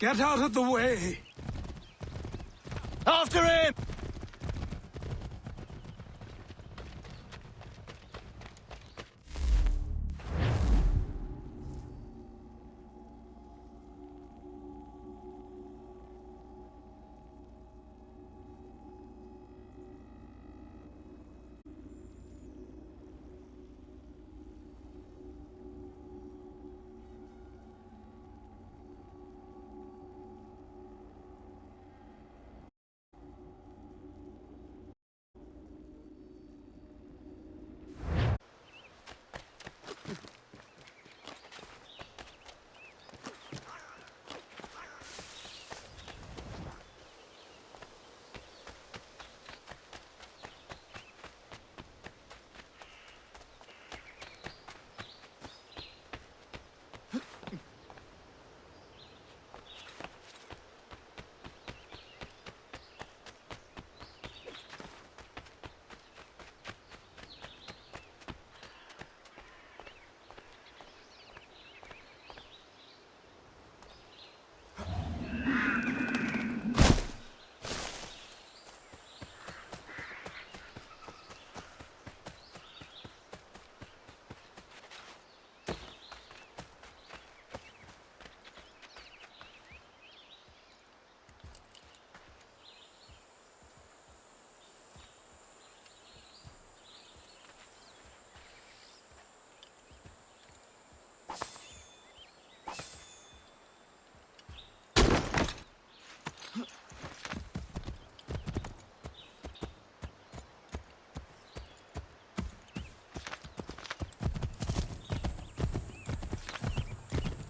Get out of the way! After him!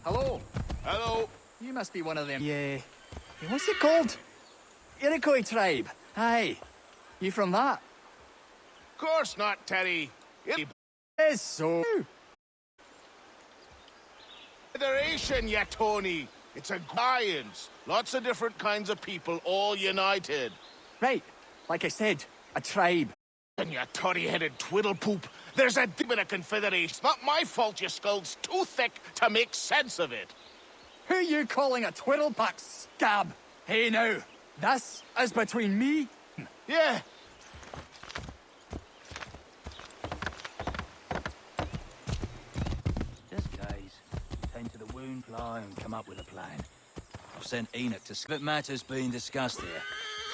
Hello. Hello. You must be one of them. Yeah. What's it called? Iroquois tribe. Aye. You from that? Course not, Teddy. Is so. Federation, ya Tony. It's a alliance. Lots of different kinds of people, all united. Right. Like I said, a tribe. And you toddy-headed twiddle-poop. There's a demon of confederation. It's not my fault your skull's too thick to make sense of it. Who you calling a twiddleback scab? Hey now, this is between me. Yeah. Just guys, tend to the wound, fly, and come up with a plan. I've sent Enoch to split matters being discussed here.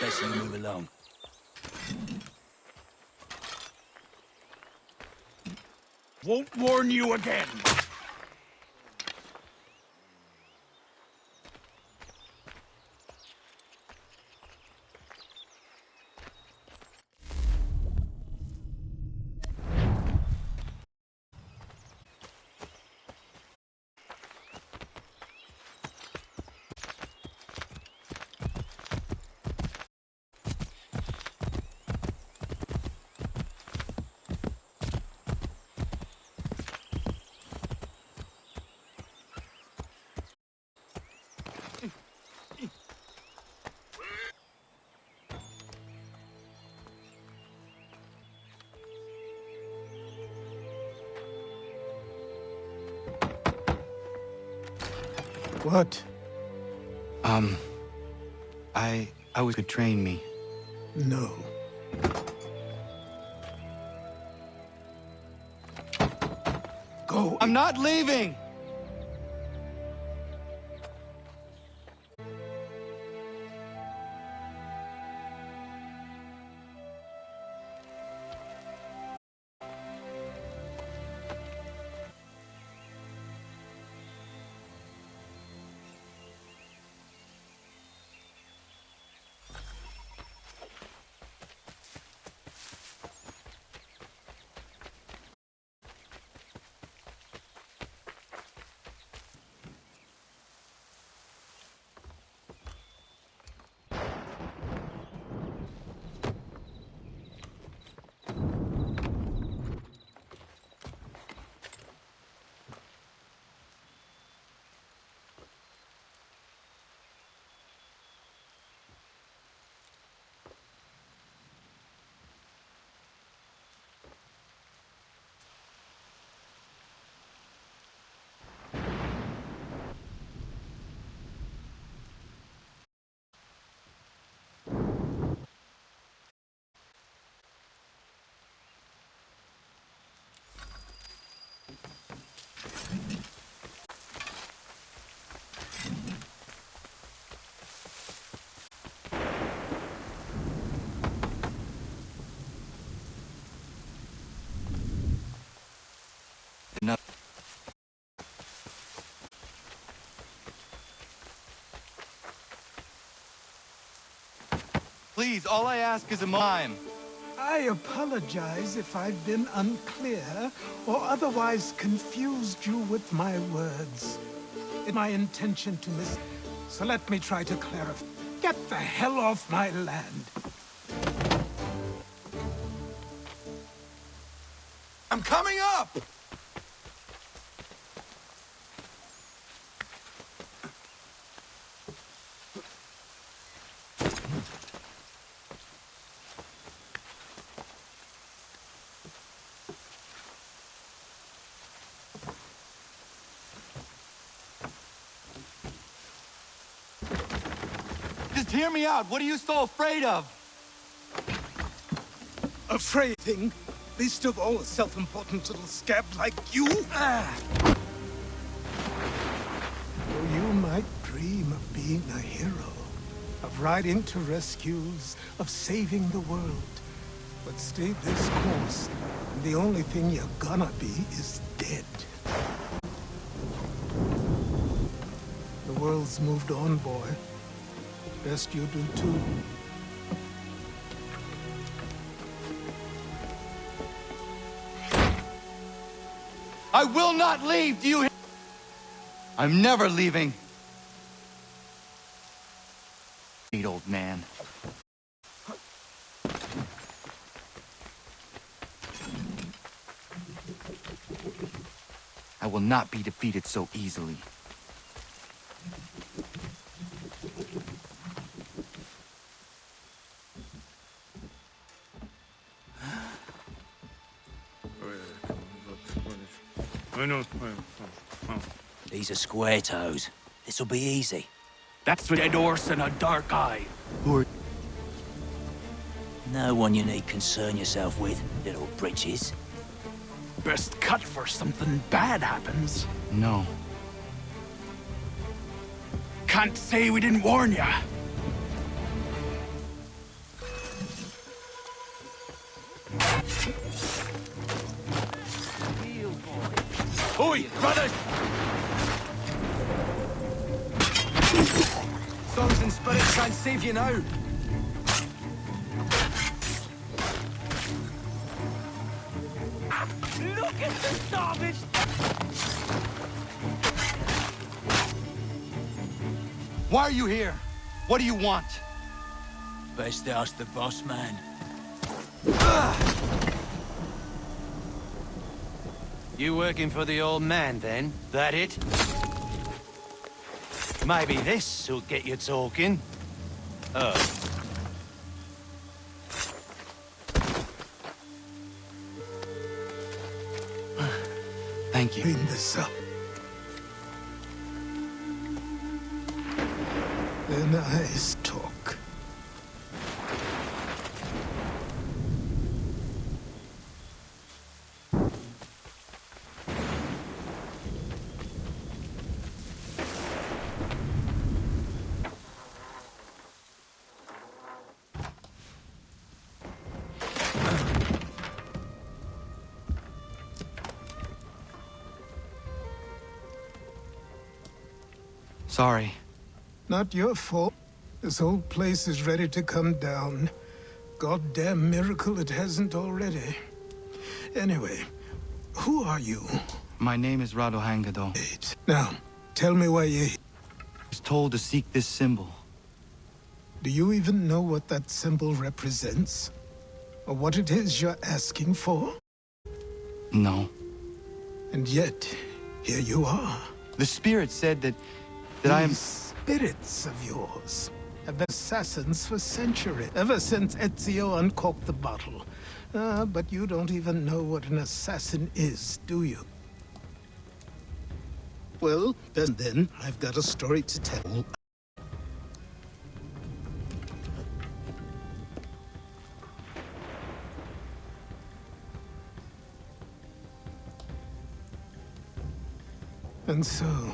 Best you move along. Won't warn you again! What? I was could train me. No. Go. I'm not leaving! No. Please, all I ask is a time. I apologize if I've been unclear or otherwise confused you with my words. It's my intention to so let me try to clarify. Get the hell off my land. I'm coming up! Just hear me out. What are you so afraid of? Afraid thing? Least of all a self-important little scab like you? Though you might dream of being a hero, of riding to rescues, of saving the world. But stay this course, and the only thing you're gonna be is dead. The world's moved on, boy. Best you do too. I will not leave, do you hear? I'm never leaving. Old man. I will not be defeated so easily. These are square toes. This'll be easy. That's a dead horse and a dark eye. Who are... No one you need concern yourself with, little britches. Best cut for something bad happens. No. Can't say we didn't warn ya. Oi, brothers! Songs and spirits can't save you now. Look at the starvage! Why are you here? What do you want? Best ask the boss man. You working for the old man, then? That it? Maybe this'll get you talking. Oh. Thank you. Clean this up. Then I talk. Sorry. Not your fault. This whole place is ready to come down. Goddamn miracle it hasn't already. Anyway, who are you? My name is Radohangado. Wait. Now, tell me why you're here. I was told to seek this symbol. Do you even know what that symbol represents? Or what it is you're asking for? No. And yet, here you are. The spirit said that I am... These spirits of yours have been assassins for centuries, ever since Ezio uncorked the bottle. But you don't even know what an assassin is, do you? Well, then I've got a story to tell. And so,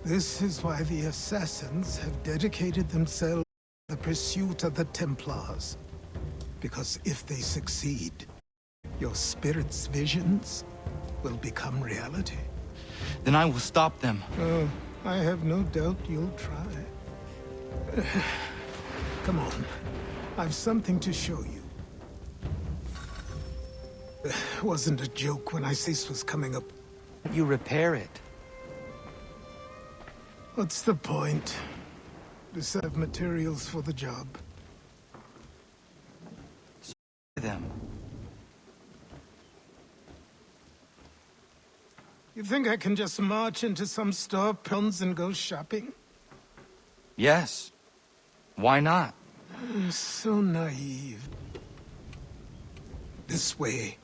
this is why the Assassins have dedicated themselves to the pursuit of the Templars. Because if they succeed, your spirit's visions will become reality. Then I will stop them. Oh, I have no doubt you'll try. Come on. I've something to show you. Wasn't a joke when I said this was coming up. You repair it. What's the point? The set of materials for the job. Them. You think I can just march into some store and go shopping? Yes. Why not? So naive. This way.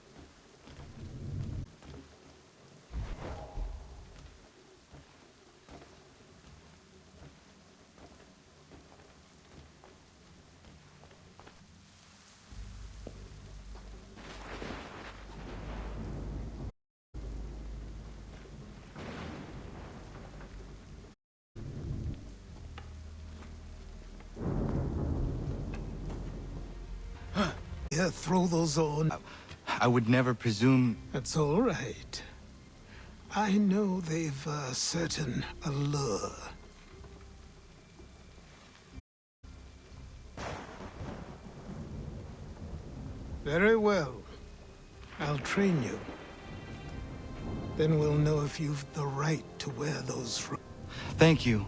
Yeah, throw those on. I would never presume... That's all right. I know they've a certain allure. Very well. I'll train you. Then we'll know if you've the right to wear those robes. Thank you.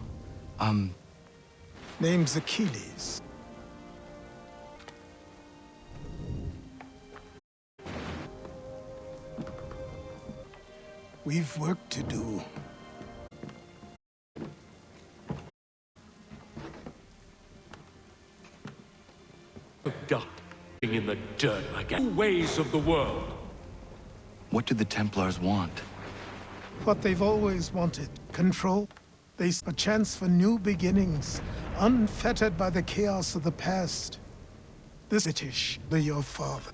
Name's Achilles. We've work to do. Dying in the dirt like ways of the world. What do the Templars want? What they've always wanted. Control. A chance for new beginnings, unfettered by the chaos of the past. This British, your father.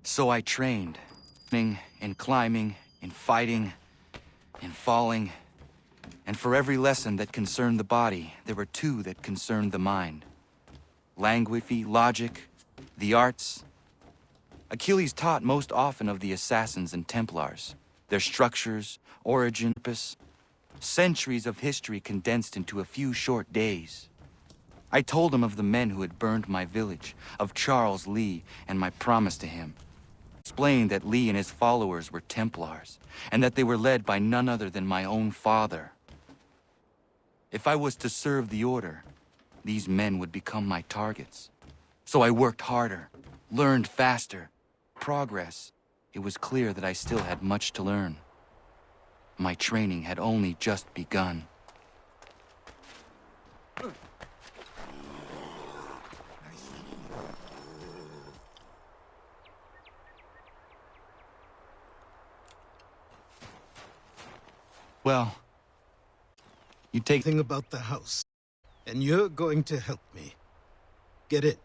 So I trained. In climbing, in fighting, in falling. And for every lesson that concerned the body, there were two that concerned the mind. Language, logic, the arts. Achilles taught most often of the assassins and Templars, their structures, origin, purpose, centuries of history condensed into a few short days. I told him of the men who had burned my village, of Charles Lee and my promise to him. Explained that Lee and his followers were Templars, and that they were led by none other than my own father. If I was to serve the Order, these men would become my targets. So I worked harder, learned faster. Progress. It was clear that I still had much to learn. My training had only just begun. Well, you take... Thing about the house. And you're going to help me. Get it?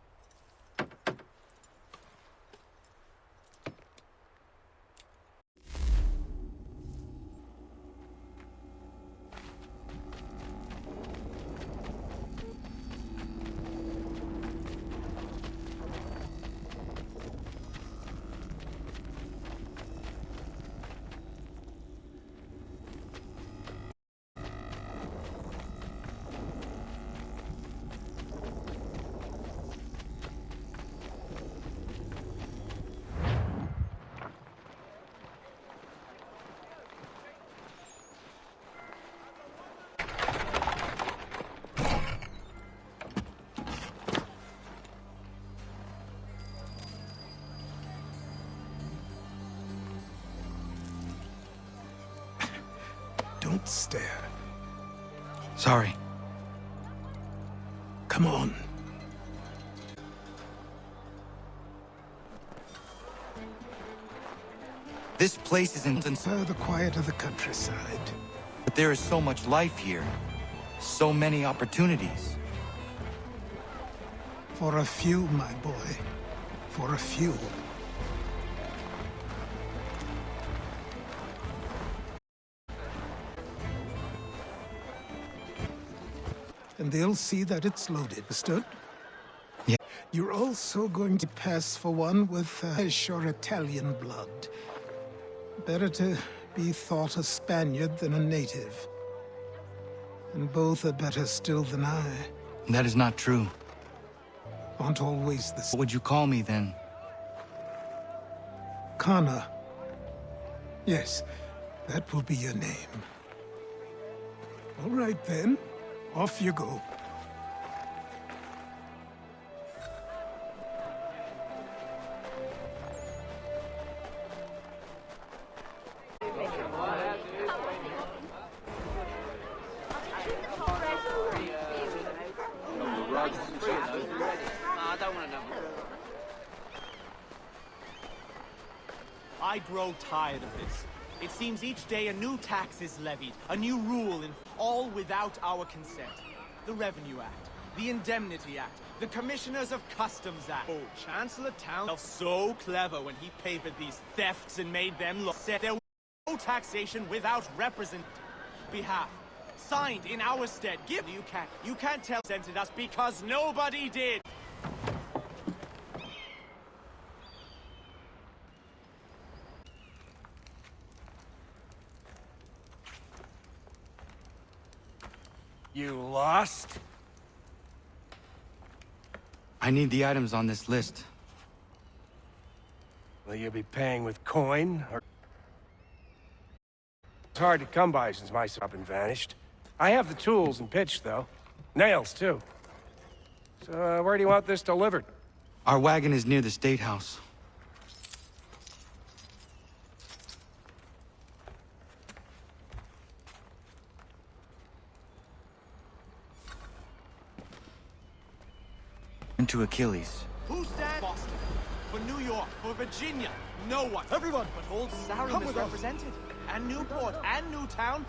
Don't stare. Sorry. Come on. This place is in... The quiet of the countryside. But there is so much life here. So many opportunities. For a few, my boy. For a few. and they'll see that it's loaded. Understood? Yeah. You're also going to pass for one with Irish or Italian blood. Better to be thought a Spaniard than a native. And both are better still than I. That is not true. Aren't always the What same. would you call me then? Connor. Yes, that will be your name. All right then, off you go. I grow tired of this. It seems each day a new tax is levied, a new rule, all without our consent. The Revenue Act, the Indemnity Act, the Commissioners of Customs Act. Oh, Chancellor Town was so clever when he papered these thefts and made them look. Said there was no taxation without represent behalf. Signed in our stead. You can't tell sented us because nobody did. You lost? I need the items on this list. Will you be paying with coin, or... It's hard to come by since my shop been vanished. I have the tools and pitch, though. Nails, too. So, where do you want this delivered? Our wagon is near the State House. To Achilles. Who stands Boston? For New York? For Virginia? No one. Everyone. But Old Sarum is represented. And Newport and Newtown.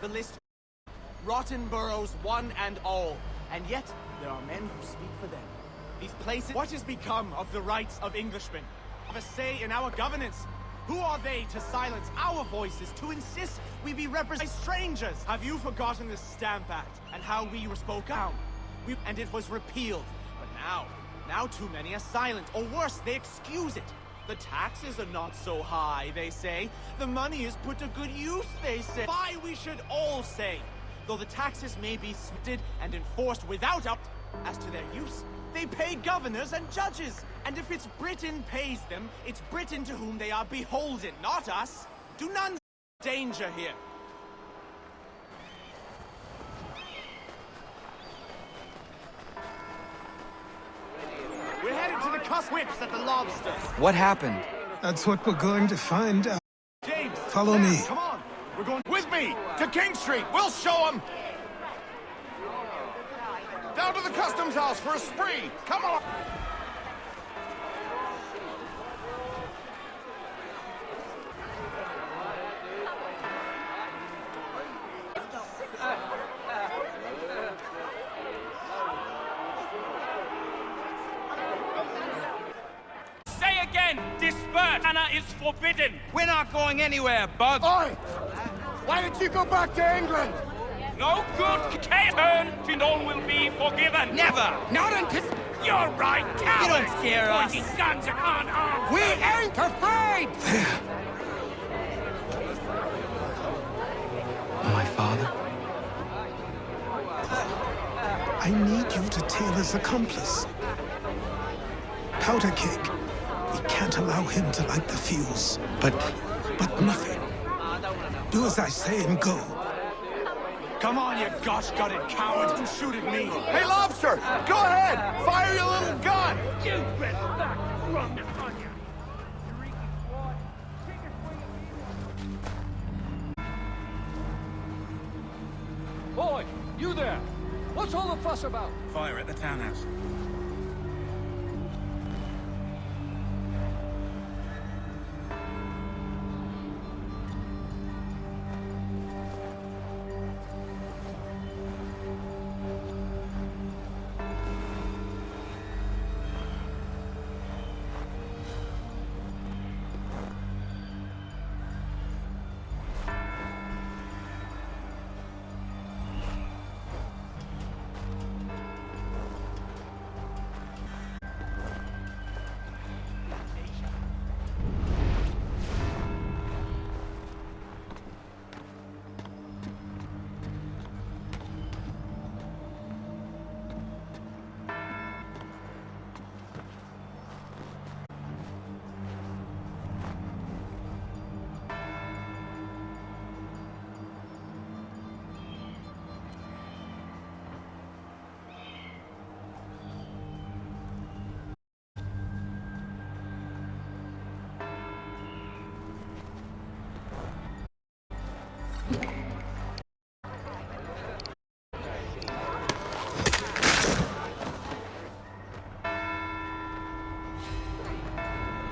The list. Rotten boroughs, one and all. And yet, there are men who speak for them. These places. What has become of the rights of Englishmen? Of a say in our governance? Who are they to silence our voices, to insist we be represented by strangers? Have you forgotten the Stamp Act and how we spoke out? And it was repealed. Now too many are silent, or worse, they excuse it. The taxes are not so high, they say. The money is put to good use, they say. Why we should all say. Though the taxes may be smitted and enforced without doubt, as to their use, they pay governors and judges. And if it's Britain pays them, it's Britain to whom they are beholden, not us. Do none danger here. We're headed to the cuss whips at the Lobster. What happened? That's what we're going to find out. James, Follow me. Come on. We're going With me! To King Street! We'll show them! Down to the customs house for a spree! Come on! Say again, disperse! Anna is forbidden! We're not going anywhere, bud. Oi! Why did you go back to England? No good turn to all will be forgiven! Never! Not until... You're right, coward! You don't scare us. Pointing guns at unarmed! We ain't afraid! My father? I need you to tail his accomplice. Powder Keg. We can't allow him to light the fuse. But nothing. Do as I say and go. Come on, you gosh-gutted coward! Don't shoot at me! Hey, Lobster! Go ahead! Fire your little gun! You bet back run on you! Boy, you there! What's all the fuss about? Fire at the townhouse.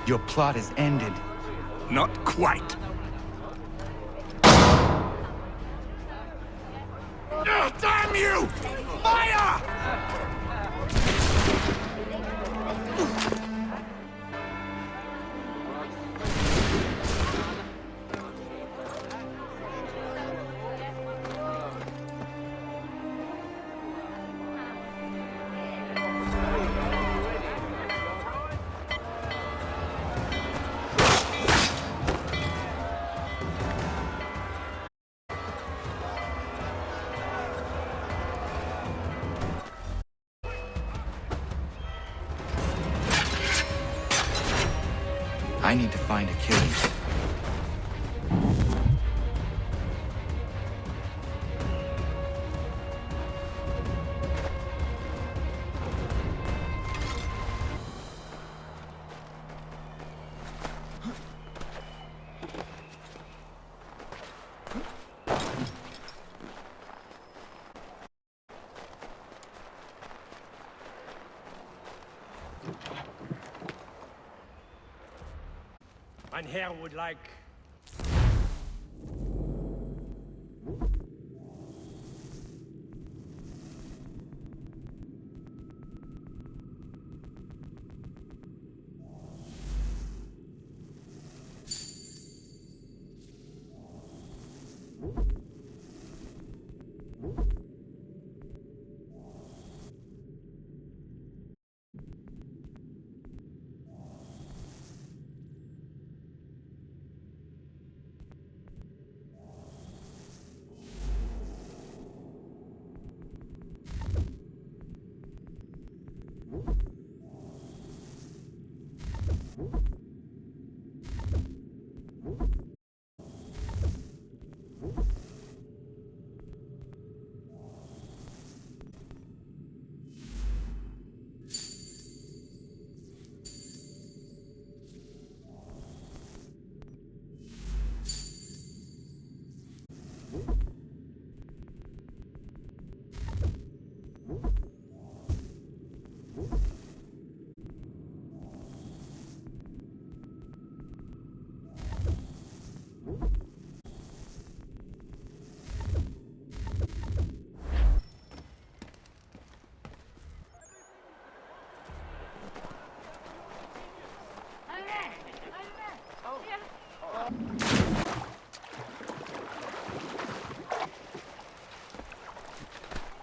Your plot is ended. Not quite. Oh, damn you! Fire! I need to find Achilles. Mein Herr would like...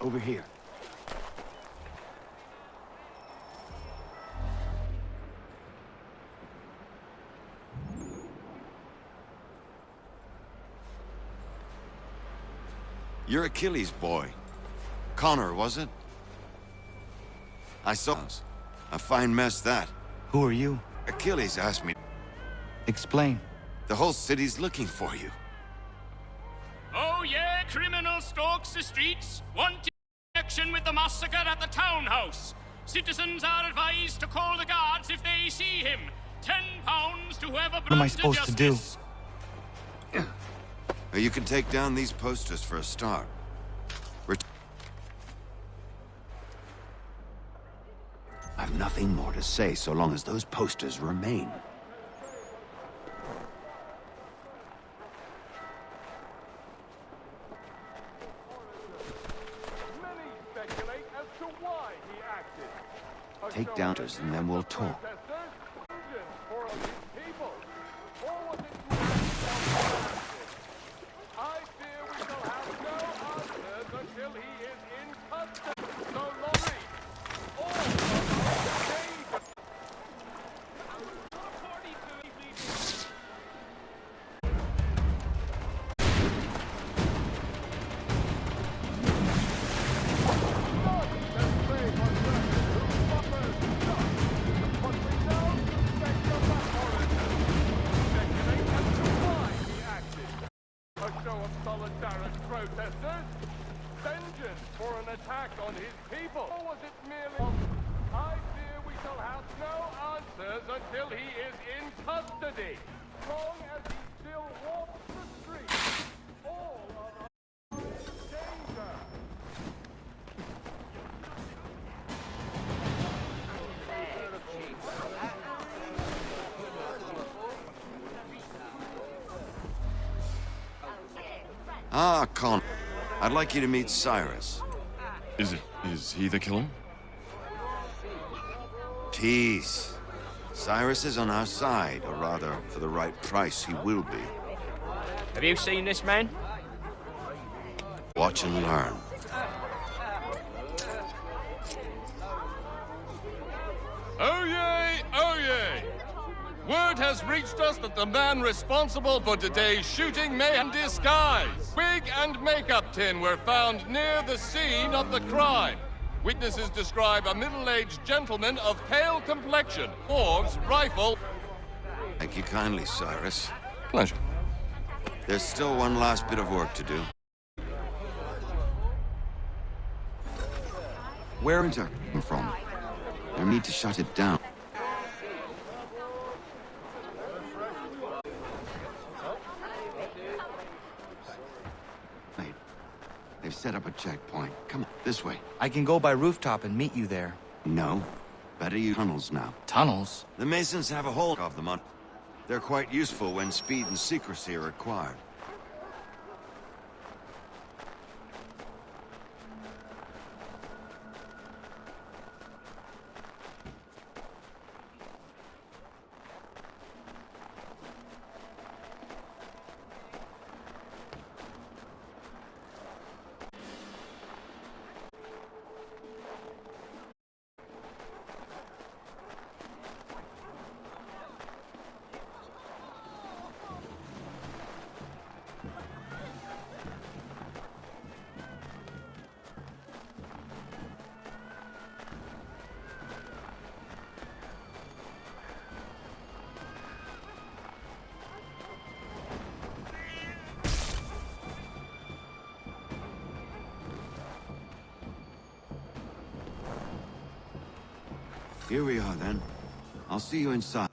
Over here. You're Achilles' boy. Connor, was it? I saw us. A fine mess, that. Who are you? Achilles asked me. Explain. The whole city's looking for you. Oh yeah, criminal stalks the streets, wanted connection with the massacre at the townhouse. Citizens are advised to call the guards if they see him. £10 to whoever brought What am I supposed to do? You can take down these posters for a start. I've nothing more to say so long as those posters remain. Take down posters and then we'll talk. Ah, Connor. I'd like you to meet Cyrus. Is he the killer? Tease. Cyrus is on our side, or rather, for the right price, he will be. Have you seen this man? Watch and learn. Oh yay! Oh yay! Word has reached us that the man responsible for today's shooting may have disguise. Wig and makeup tin were found near the scene of the crime. Witnesses describe a middle-aged gentleman of pale complexion, Forbes rifle. Thank you kindly, Cyrus. Pleasure. There's still one last bit of work to do. Where is it from? I need to shut it down. Wait. They've set up a checkpoint. Come on, this way. I can go by rooftop and meet you there. No. Better use tunnels now. Tunnels? The Masons have a hold of them on. They're quite useful when speed and secrecy are required. Here we are, then. I'll see you inside.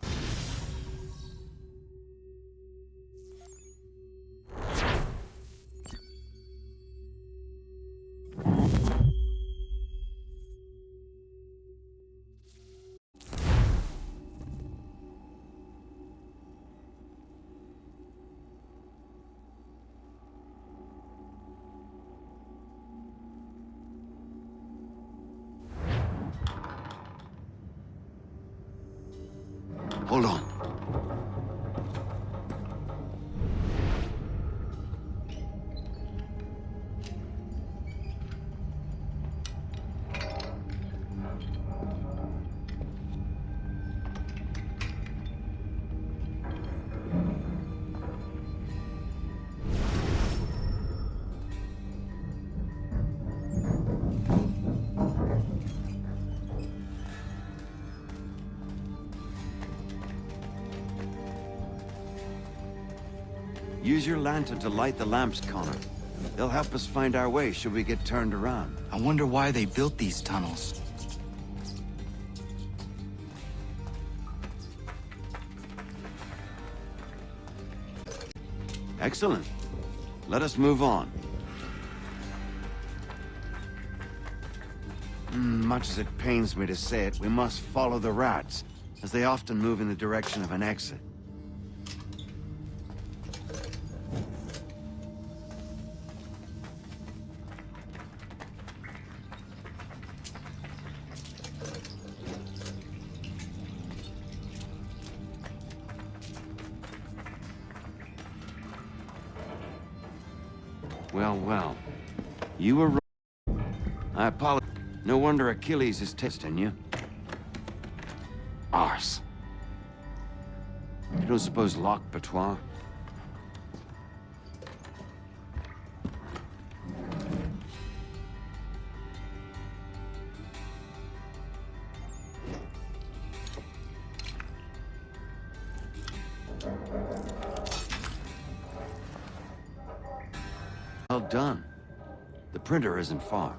Hold on. Use your lantern to light the lamps, Connor. They'll help us find our way should we get turned around. I wonder why they built these tunnels. Excellent. Let us move on. Much as it pains me to say it, we must follow the rats, as they often move in the direction of an exit. Well. You were wrong. I apologize. No wonder Achilles is testing you. Arse. You don't suppose Loch Patois? Well done. The printer isn't far.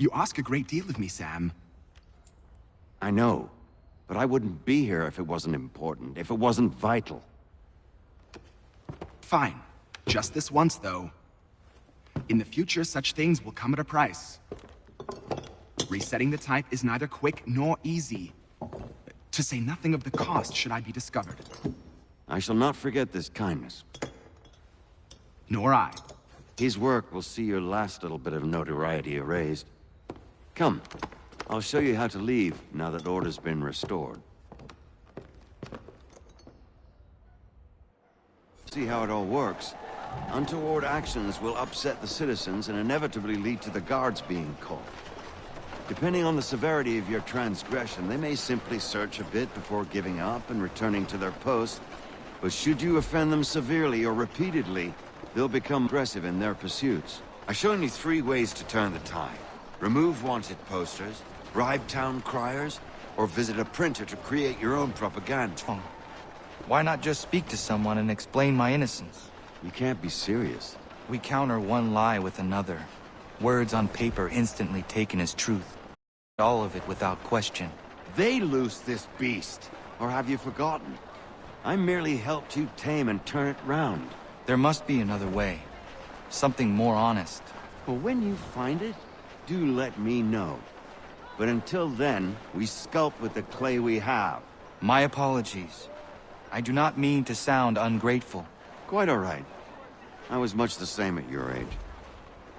You ask a great deal of me, Sam. I know, but I wouldn't be here if it wasn't important, if it wasn't vital. Fine. Just this once, though. In the future, such things will come at a price. Resetting the type is neither quick nor easy. To say nothing of the cost should I be discovered. I shall not forget this kindness. Nor I. His work will see your last little bit of notoriety erased. Come, I'll show you how to leave now that order's been restored. See how it all works. Untoward actions will upset the citizens and inevitably lead to the guards being called. Depending on the severity of your transgression, they may simply search a bit before giving up and returning to their posts. But should you offend them severely or repeatedly, they'll become aggressive in their pursuits. I've shown you 3 ways to turn the tide. Remove wanted posters, bribe town criers, or visit a printer to create your own propaganda. Why not just speak to someone and explain my innocence? You can't be serious. We counter one lie with another. Words on paper instantly taken as truth. All of it without question. They loose this beast. Or have you forgotten? I merely helped you tame and turn it round. There must be another way. Something more honest. Well, when you find it, do let me know. But until then, we sculpt with the clay we have. My apologies. I do not mean to sound ungrateful. Quite all right. I was much the same at your age.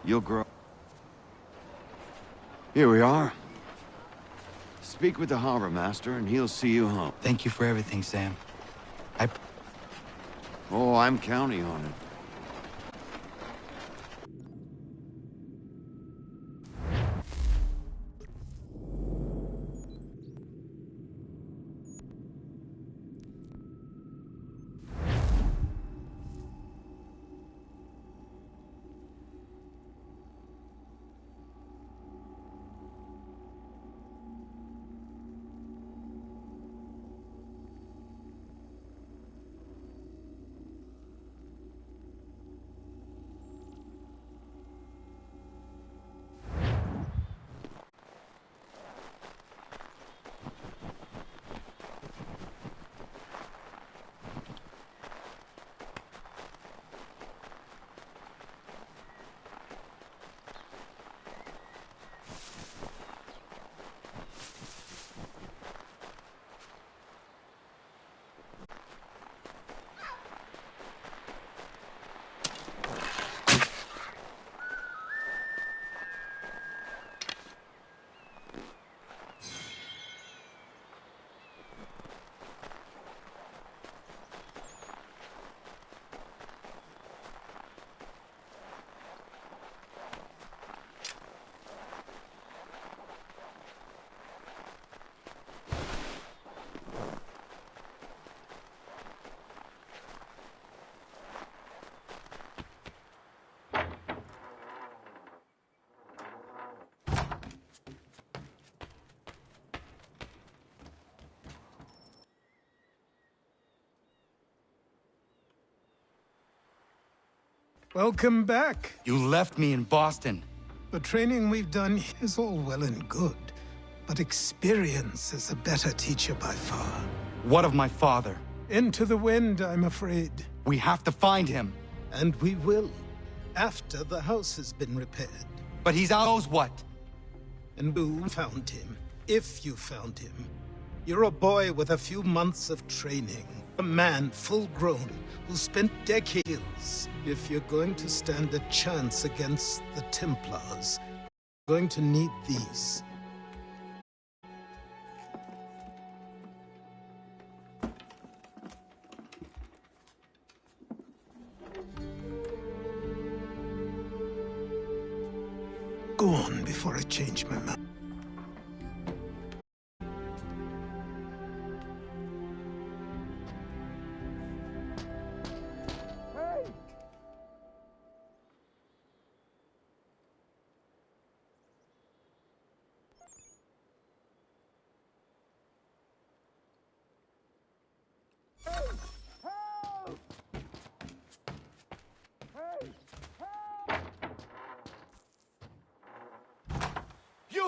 You'll grow. Here we are. Speak with the harbor master, and he'll see you home. Thank you for everything, Sam. Oh, I'm counting on it. Welcome back. You left me in Boston. The training we've done is all well and good, but experience is a better teacher by far. What of my father? Into the wind, I'm afraid. We have to find him. And we will, after the house has been repaired. But he's out knows what? And who found him, if you found him. You're a boy with a few months of training. A man full grown who spent decades. If you're going to stand a chance against the Templars, you're going to need these. Go on before I change my mind.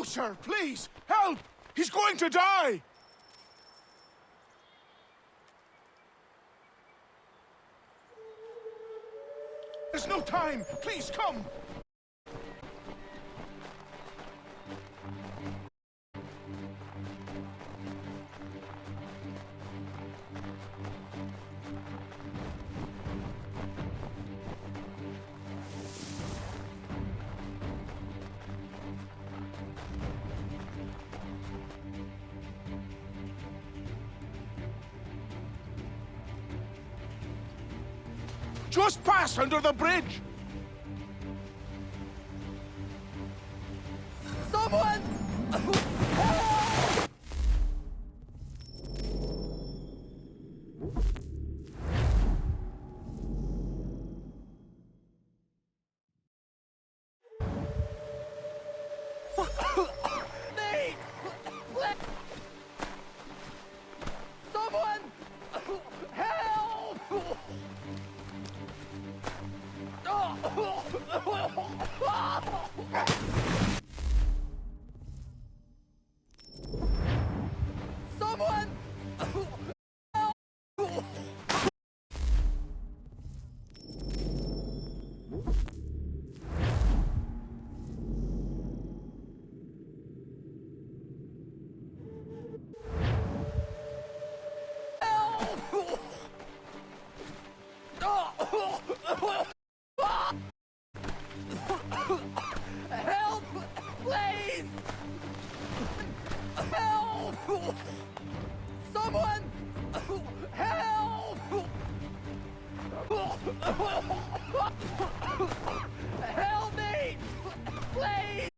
sir, please! Help! He's going to die! There's no time! Please, come! Just pass under the bridge! Someone! Nate! Someone! Help! Someone! Help! Please! Help! Someone! Help! Help me! Please!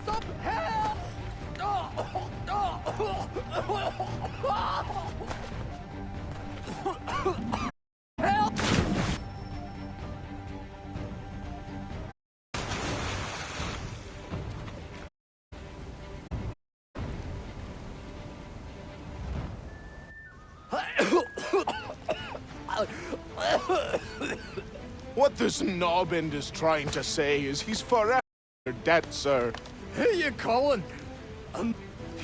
Some help! Help! What this knobend is trying to say is he's forever dead, sir. Who are you calling?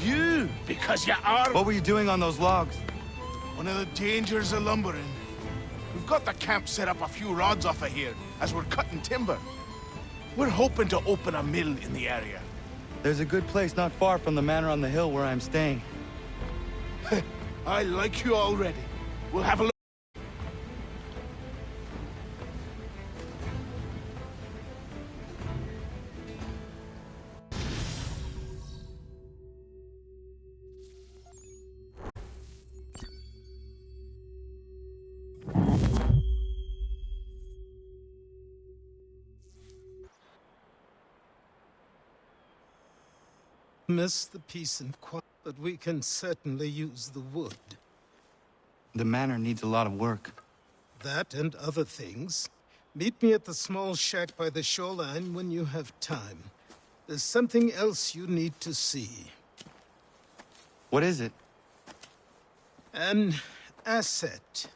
You, because you are What were you doing on those logs? one of the dangers of lumbering. We've got the camp set up a few rods off of here as we're cutting timber. We're hoping to open a mill in the area. There's a good place not far from the manor on the hill where I'm staying. I like you already. We'll have a look. Miss the peace and quiet, but we can certainly use the wood. The manor needs a lot of work. That and other things. Meet me at the small shack by the shoreline when you have time. There's something else you need to see. What is it? An asset.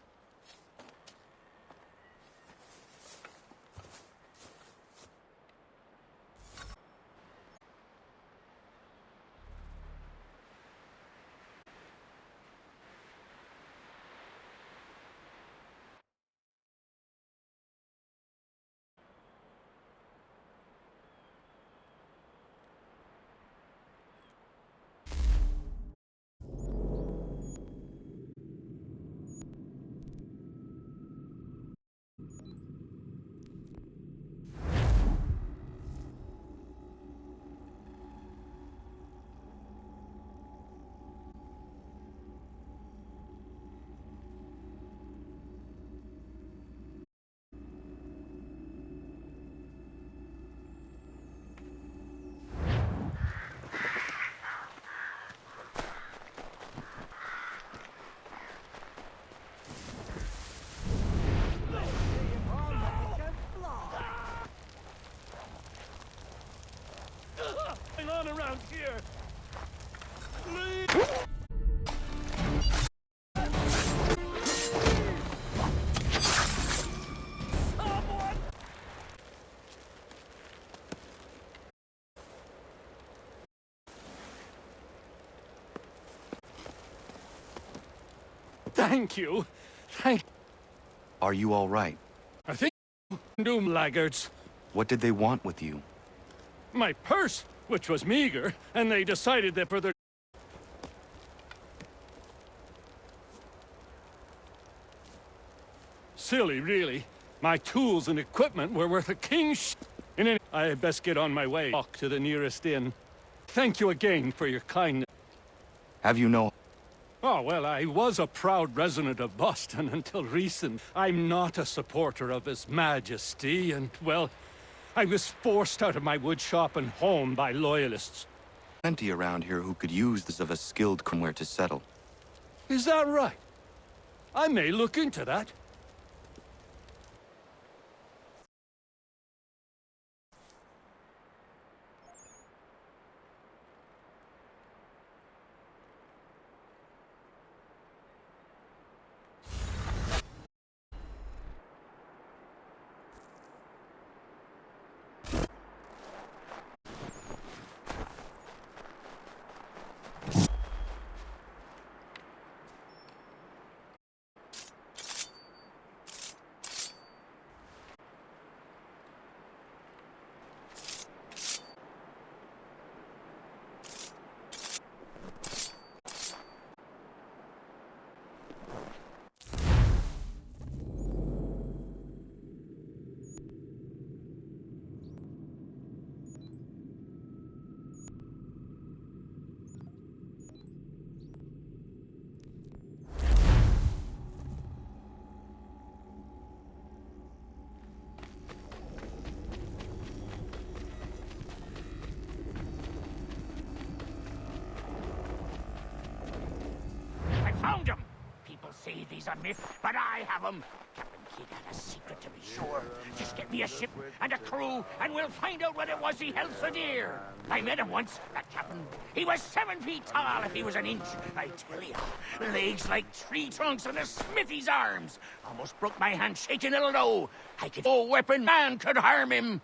On around here. Thank you. Are you all right? I think doom laggards. What did they want with you? My purse, which was meager, and they decided that for their... Silly, really. My tools and equipment were worth a king's... In any... I had best get on my way. Walk to the nearest inn. Thank you again for your kindness. Have you no... Oh, well, I was a proud resident of Boston until recent. I'm not a supporter of His Majesty, and, well, I was forced out of my woodshop and home by loyalists. Plenty around here who could use this of a skilled somewhere to settle. Is that right? I may look into that. Found him! People say these are myths, but I have them. Captain Kidd had a secret, to be sure. Just get me a ship and a crew, and we'll find out what it was he held so dear. I met him once, that captain. He was 7 feet tall if he was an inch. I tell you, legs like tree trunks and a smithy's arms. Almost broke my hand shaking it'll know. I could... No weapon man could harm him.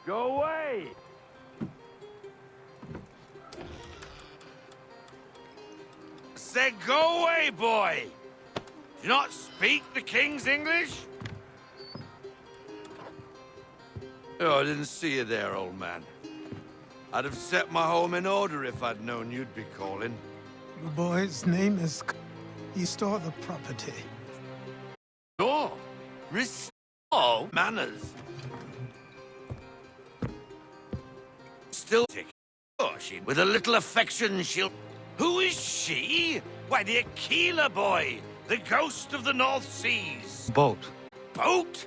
Go away! Said go away, boy! Do you not speak the King's English? Oh, I didn't see you there, old man. I'd have set my home in order if I'd known you'd be calling. The boy's name is... He stole the property. Oh, restore manners. Still with a little affection she'll... Who is she? Why, the Aquila boy, the ghost of the North Seas. Boat. Boat?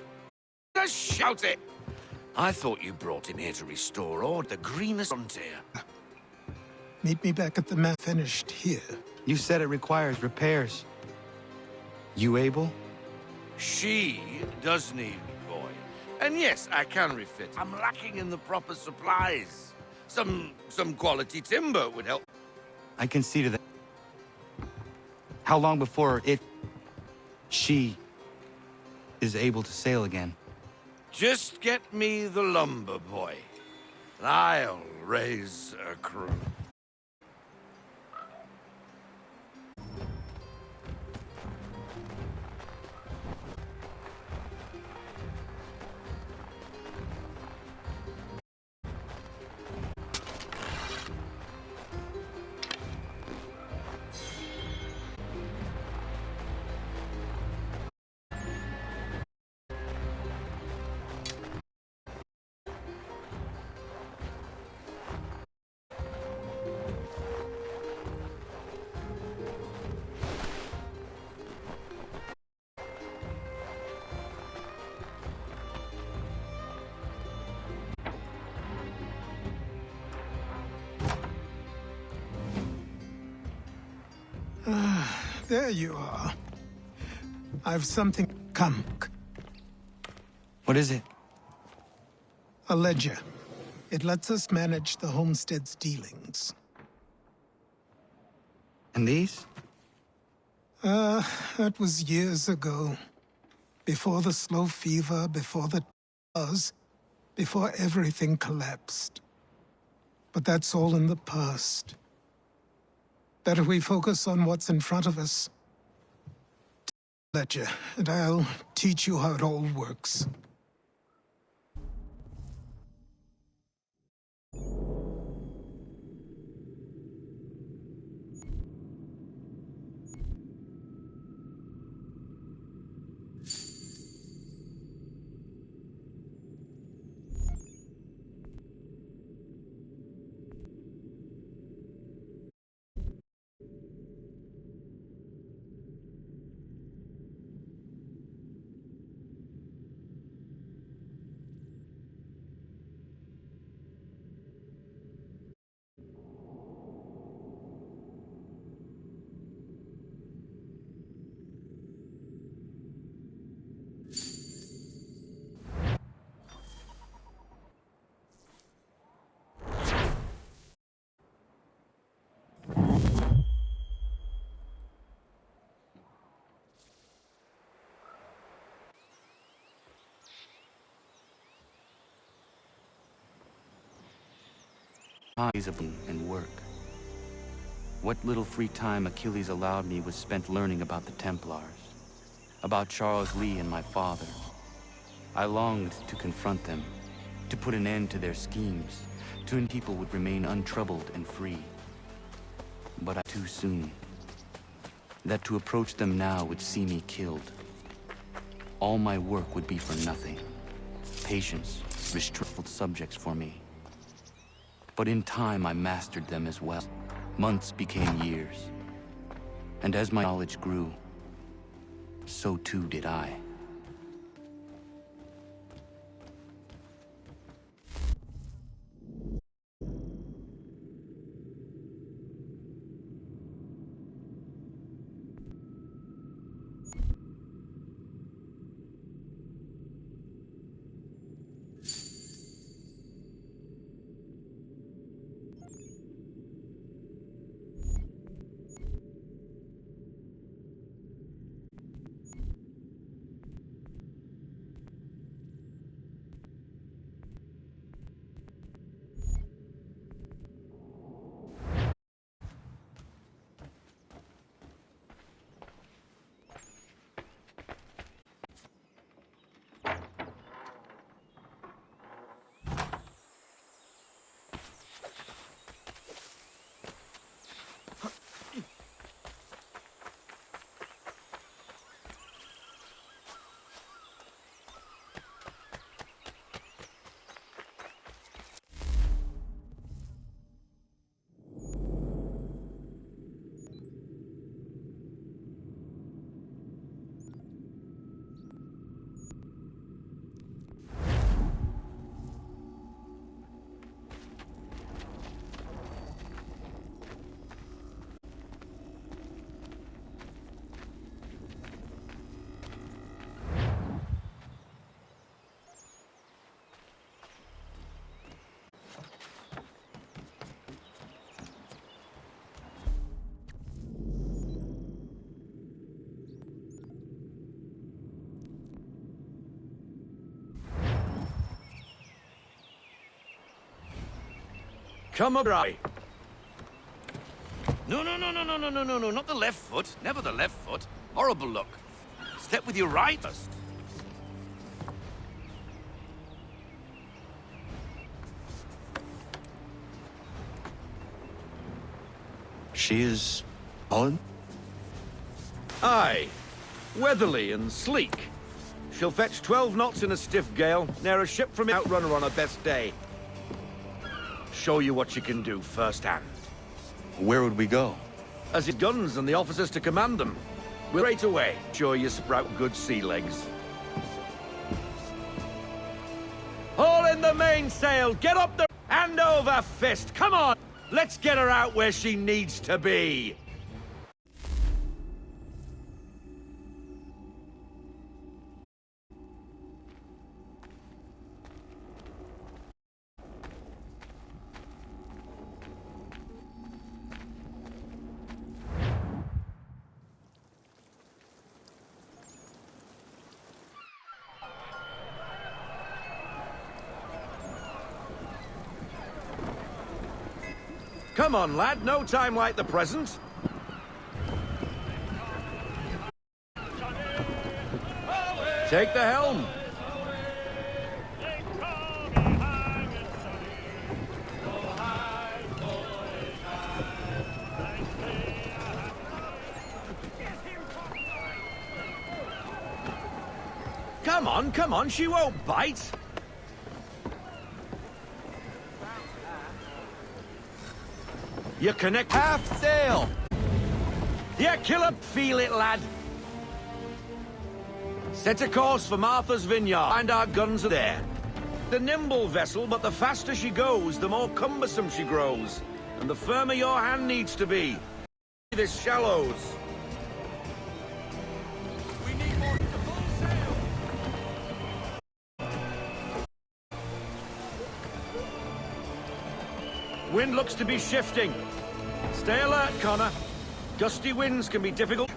Just shout it. I thought you brought him here to restore order, the greenest frontier. Meet me back at the map finished here. You said it requires repairs. You able? She does need, boy. And yes, I can refit. I'm lacking in the proper supplies. Some quality timber would help. I can see to that. How long before she is able to sail again? Just get me the lumber, boy. And I'll raise a crew. There you are. I've something... Come. What is it? A ledger. It lets us manage the homestead's dealings. And these? That was years ago. Before the slow fever, before the buzz, before everything collapsed. But that's all in the past. Better we focus on what's in front of us. Ledger, and I'll teach you how it all works. Eyes and work. What little free time Achilles allowed me was spent learning about the Templars, about Charles Lee and my father. I longed to confront them, to put an end to their schemes, to people would remain untroubled and free. But too soon. That to approach them now would see me killed. All my work would be for nothing. Patience, restrained subjects for me. But in time, I mastered them as well. Months became years. And as my knowledge grew, so too did I. Come up, right. No, not the left foot. Never the left foot. Horrible look. Step with your right first. She is on? Aye. Weatherly and sleek. She'll fetch 12 knots in a stiff gale, ne'er a ship from outrunner on her best day. Show you what she can do firsthand. Where would we go? As his guns and the officers to command them. We'll right away. Sure you sprout good sea legs. Haul in the mainsail! Get up the... Hand over fist! Come on! Let's get her out where she needs to be! Come on, lad, no time like the present. Take the helm. Come on, she won't bite. You connect half sail. Yeah, killer, feel it, lad. Set a course for Martha's Vineyard. Find our guns are there. The nimble vessel, but the faster she goes, the more cumbersome she grows. And the firmer your hand needs to be. This shallows. We need more to full sail. Wind looks to be shifting. Stay alert, Connor. Gusty winds can be difficult.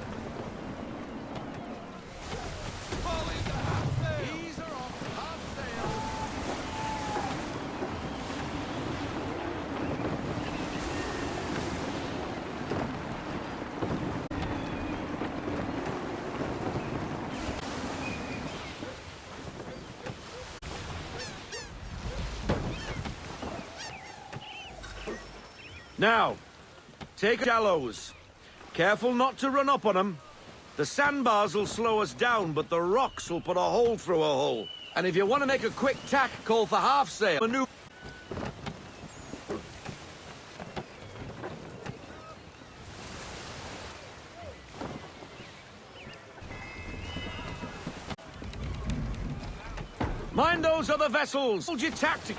Now, take shallows. Careful not to run up on them. The sandbars will slow us down, but the rocks will put a hole through a hole. And if you want to make a quick tack, call for half sail. Maneuver. Mind those other vessels. Hold your tactic.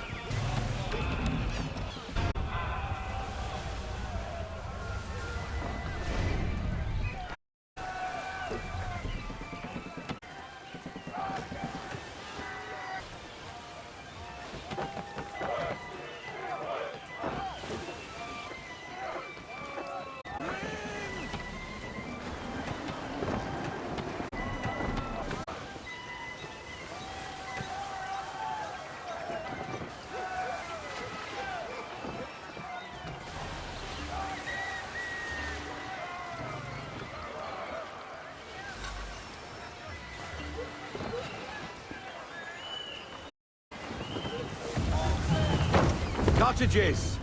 Cottages.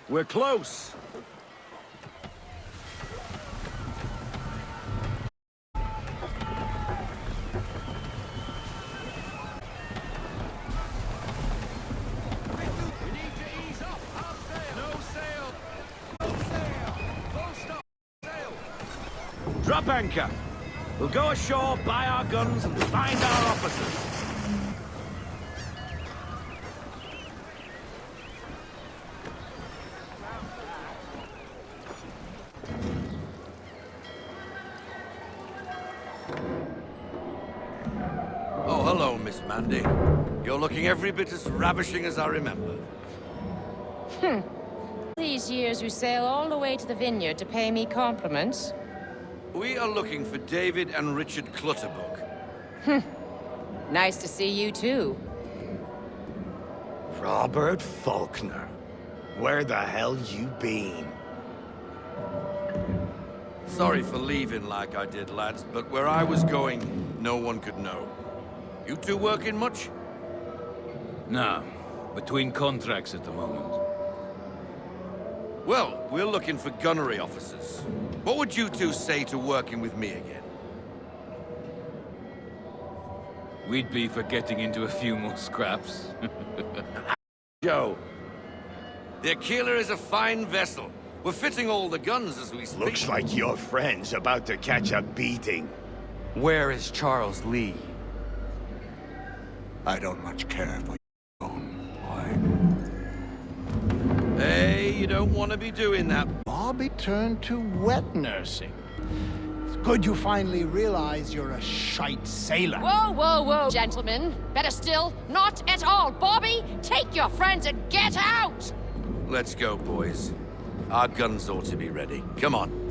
We're close. Drop anchor. We'll go ashore, buy our guns, and find our officers. Oh, hello, Miss Mandy. You're looking every bit as ravishing as I remember. These years you sail all the way to the vineyard to pay me compliments? We are looking for David and Richard Clutterbuck. Nice to see you, too. Robert Faulkner. Where the hell you been? Sorry for leaving like I did, lads, but where I was going, no one could know. You two working much? No. Between contracts at the moment. Well, we're looking for gunnery officers. What would you two say to working with me again? We'd be for getting into a few more scraps. Joe. The Aquila is a fine vessel. We're fitting all the guns as we speak. Looks like your friend's about to catch a beating. Where is Charles Lee? I don't much care for your own boy. Hey, you don't want to be doing that. Bobby turned to wet nursing. It's good you finally realize you're a shite sailor. Whoa, whoa, whoa, gentlemen. Better still, not at all. Bobby, take your friends and get out! Let's go, boys. Our guns ought to be ready. Come on.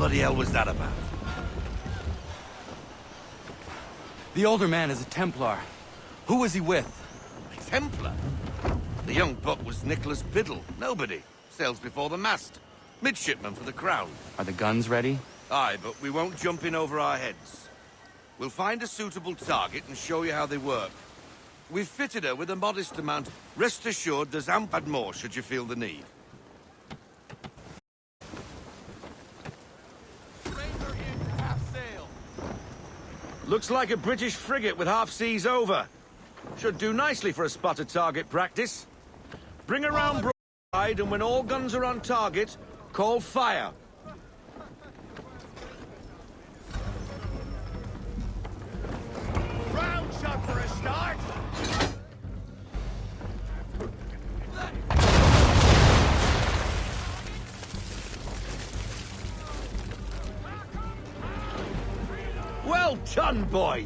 bloody hell was that about? The older man is a Templar. Who was he with? A Templar? The young buck was Nicholas Biddle. Nobody. Sails before the mast. Midshipman for the Crown. Are the guns ready? Aye, but we won't jump in over our heads. We'll find a suitable target and show you how they work. We've fitted her with a modest amount. Rest assured there's ample more should you feel the need. Looks like a British frigate with half seas over. Should do nicely for a spotted target practice. Bring around broadside, and when all guns are on target, call fire. Round shot for a start. Well done, boy!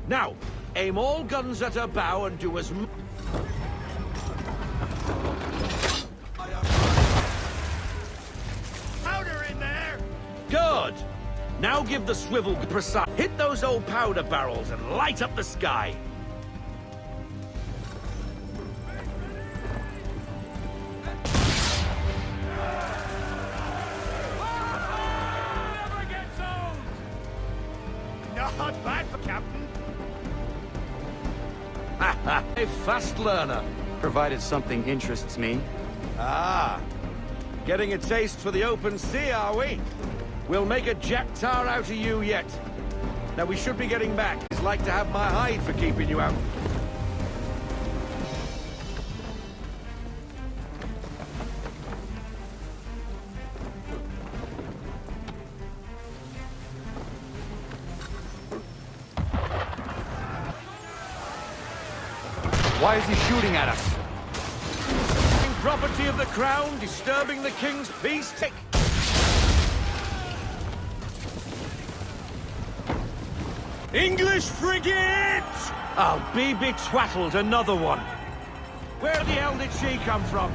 Now, aim all guns at her bow and do as Powder in there! Good! Now give the swivel precise. Hit those old powder barrels and light up the sky. Not bad, Captain. A fast learner. Provided something interests me. Ah, getting a taste for the open sea, are we? We'll make a jack tar out of you yet. Now we should be getting back. I'd like to have my hide for keeping you out. Why is he shooting at us? Property of the Crown, disturbing the King's peace. Take. English frigate! I'll be betwattled, another one. Where the hell did she come from?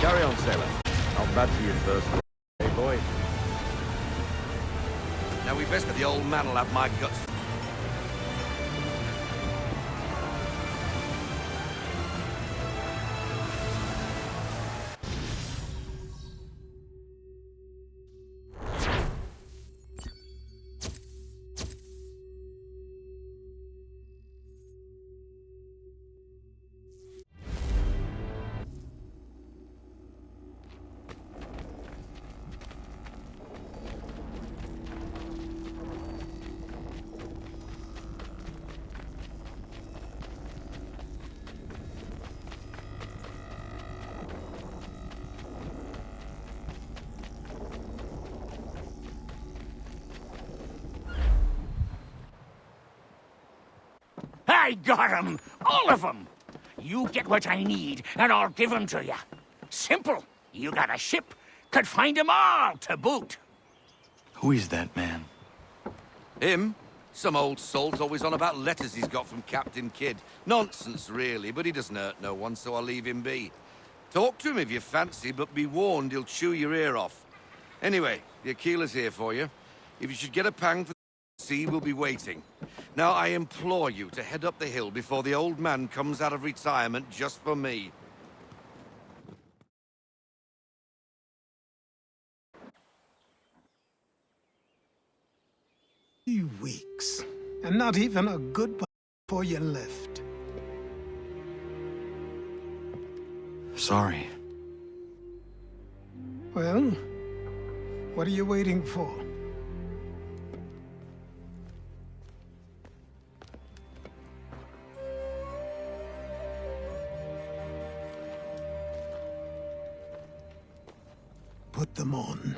Carry on, sailor. I'll bat for you first. Hey, boy. Now we best the old man will have my guts. I got 'em! All of 'em! You get what I need, and I'll give 'em to you. Simple. You got a ship, could find 'em all to boot. Who is that man? Him? Some old salt always on about letters he's got from Captain Kidd. Nonsense, really, but he doesn't hurt no one, so I'll leave him be. Talk to him if you fancy, but be warned he'll chew your ear off. Anyway, the Aquila's here for you. If you should get a pang for the sea, we'll be waiting. Now, I implore you to head up the hill before the old man comes out of retirement just for me. 3 weeks, and not even a goodbye before you left. Sorry. Well, what are you waiting for? put them on.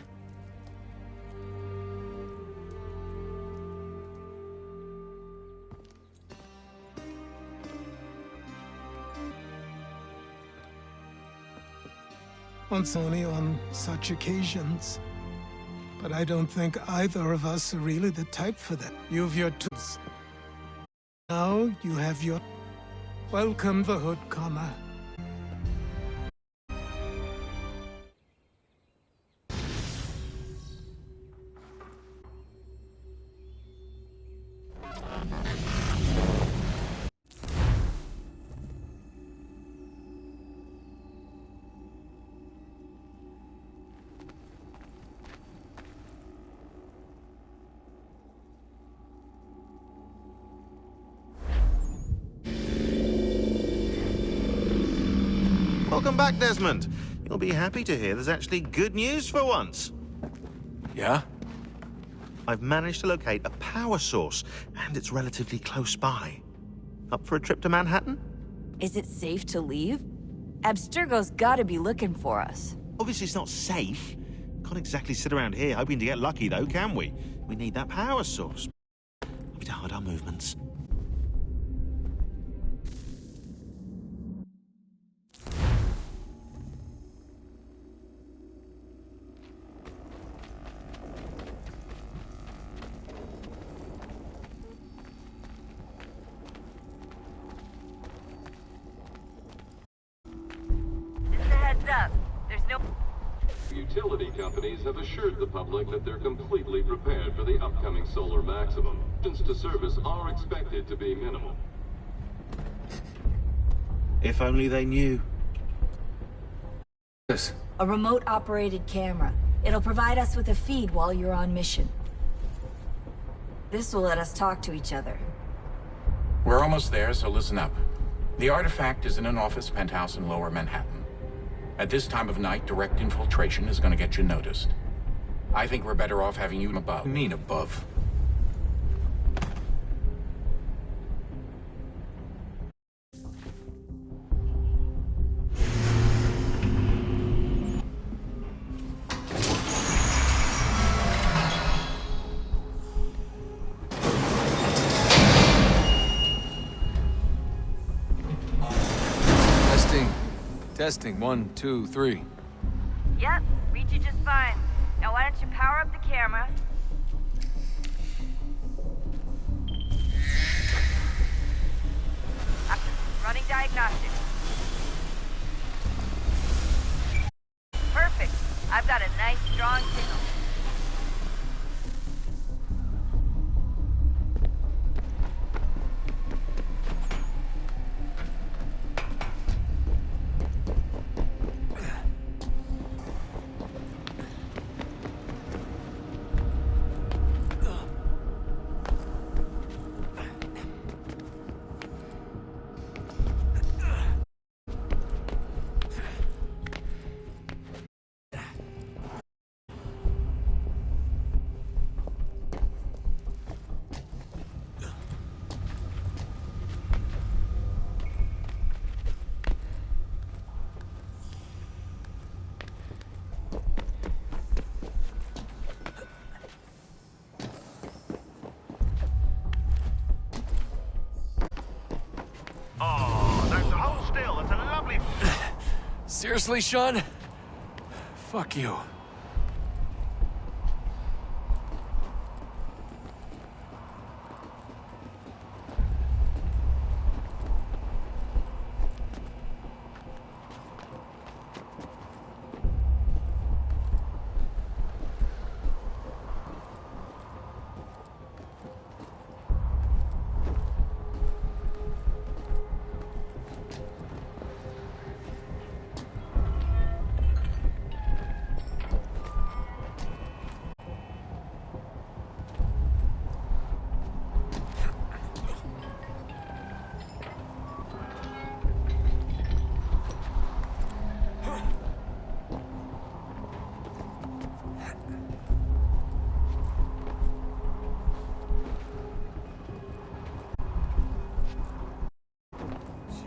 Once only on such occasions. But I don't think either of us are really the type for that. You've your tools. Now you have your... Welcome the Hood, Connor. Welcome back, Desmond. You'll be happy to hear there's actually good news for once. Yeah? I've managed to locate a power source, and it's relatively close by. Up for a trip to Manhattan? Is it safe to leave? Abstergo's gotta be looking for us. Obviously it's not safe. Can't exactly sit around here hoping to get lucky, though, can we? We need that power source. We to hide our movements. Utility companies have assured the public that they're completely prepared for the upcoming solar maximum. To service are expected to be minimal. If only they knew. A remote-operated camera. It'll provide us with a feed while you're on mission. This will let us talk to each other. We're almost there, so listen up. The artifact is in an office penthouse in Lower Manhattan. At this time of night, direct infiltration is going to get you noticed. I think we're better off having you above. Mean above? Testing, 1, 2, 3. Yep, read you just fine. Now why don't you power up the camera? Running diagnostics. Perfect. I've got a nice, strong signal. Seriously, Sean? Fuck you.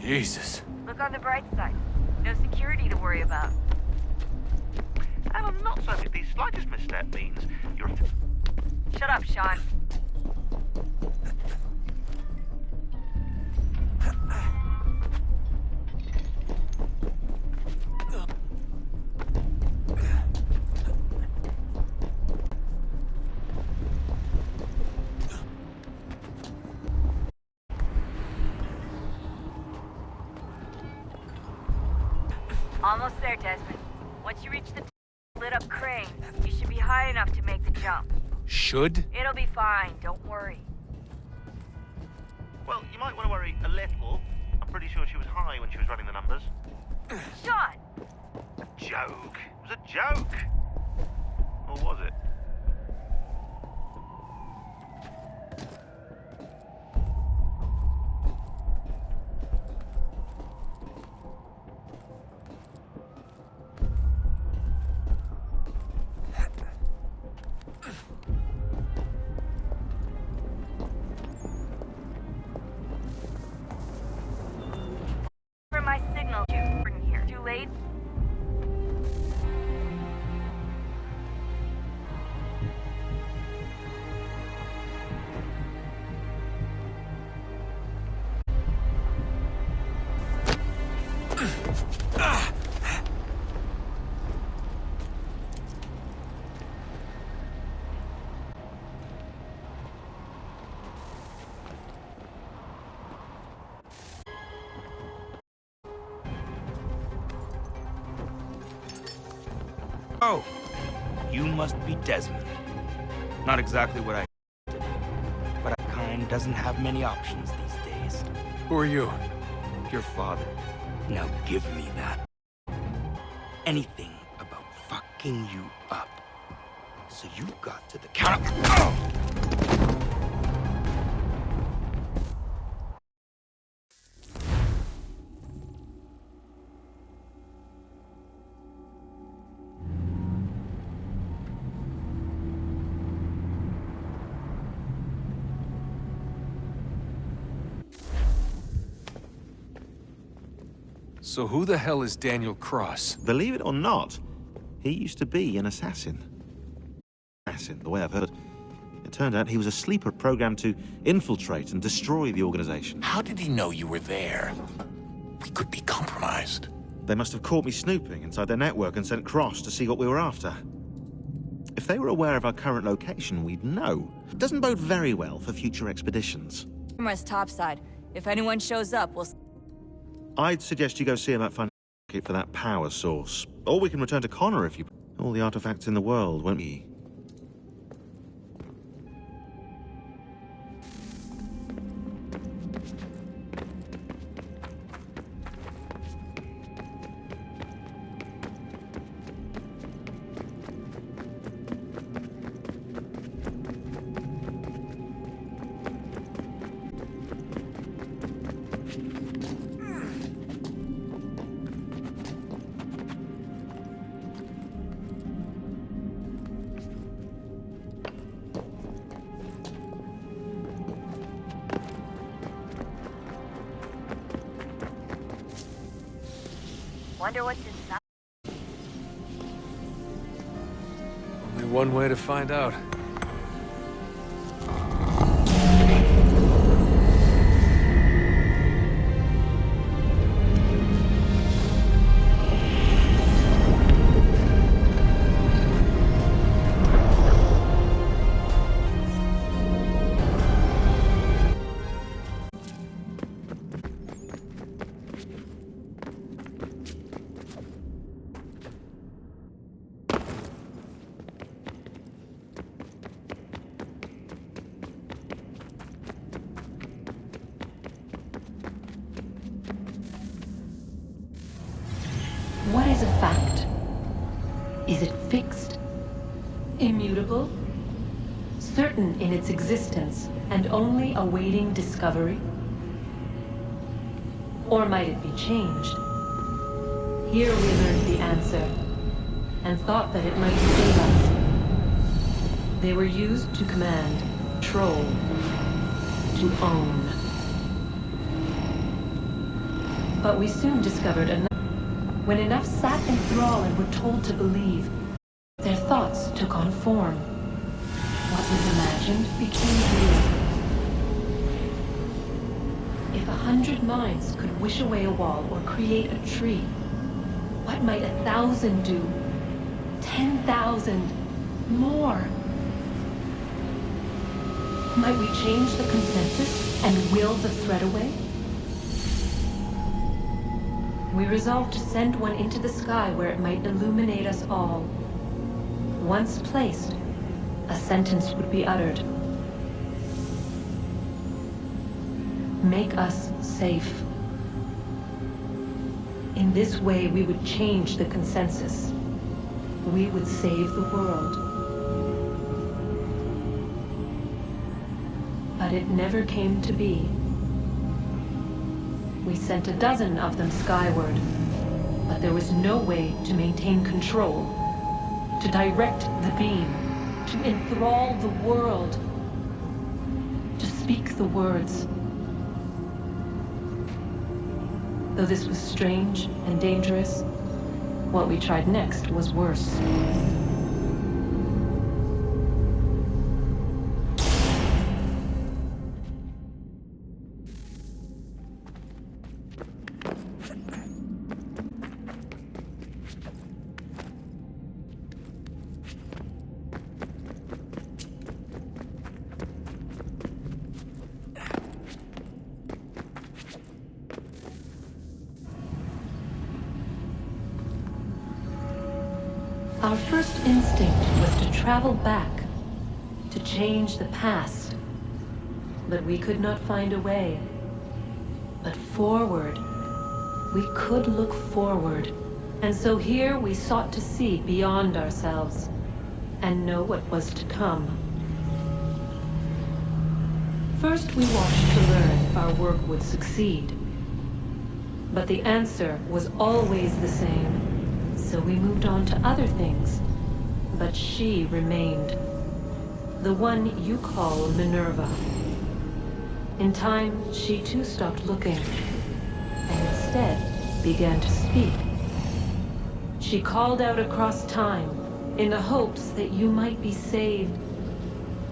Jesus. Look on the bright side. No security to worry about. And I'm not certain if the slightest misstep means you're... Shut up, Sean. Almost there, Desmond. Once you reach the lit-up crane, you should be high enough to make the jump. Should? It'll be fine, don't worry. Well, you might want to worry a little. I'm pretty sure she was high when she was running the numbers. Sean! A joke. It was a joke. Or was it? For my signal to bring here. Too late? Oh, you must be Desmond. Not exactly what I did, but our kind doesn't have many options these days. Who are you? Your father. Now give me that. Anything about fucking you up. So you got to the counter. So who the hell is Daniel Cross? Believe it or not, he used to be an assassin. The way I've heard it. It turned out he was a sleeper programmed to infiltrate and destroy the organization. How did he know you were there? We could be compromised. They must have caught me snooping inside their network and sent Cross to see what we were after. If they were aware of our current location, we'd know. It doesn't bode very well for future expeditions. Camera's topside. If anyone shows up, we'll... I'd suggest you go see about finding a ticket for that power source. Or we can return to Connor if you... All the artifacts in the world, won't we? Wonder what's inside. Only one way to find out. What is a fact? Is it fixed? Immutable? Certain in its existence and only awaiting discovery? Or might it be changed? Here we learned the answer, and thought that it might save us. They were used to command, control, to own. But we soon discovered another. When enough sat in thrall and were told to believe, Their thoughts took on form. What was imagined became real. If 100 minds could wish away a wall or create a tree, what might 1,000 do? 10,000? More? Might we change the consensus and will the threat away? We resolved to send one into the sky where it might illuminate us all. Once placed, a sentence would be uttered. Make us safe. In this way, we would change the consensus. We would save the world. But it never came to be. We sent a dozen of them skyward, but there was no way to maintain control, to direct the beam, to enthrall the world, to speak the words. Though this was strange and dangerous, what we tried next was worse. Our first instinct was to travel back, to change the past. But we could not find a way. But forward, we could look forward. And so here we sought to see beyond ourselves and know what was to come. First, we watched to learn if our work would succeed. But the answer was always the same. So we moved on to other things. But she remained. The one you call Minerva. In time, she too stopped looking, and instead began to speak. She called out across time, in the hopes that you might be saved.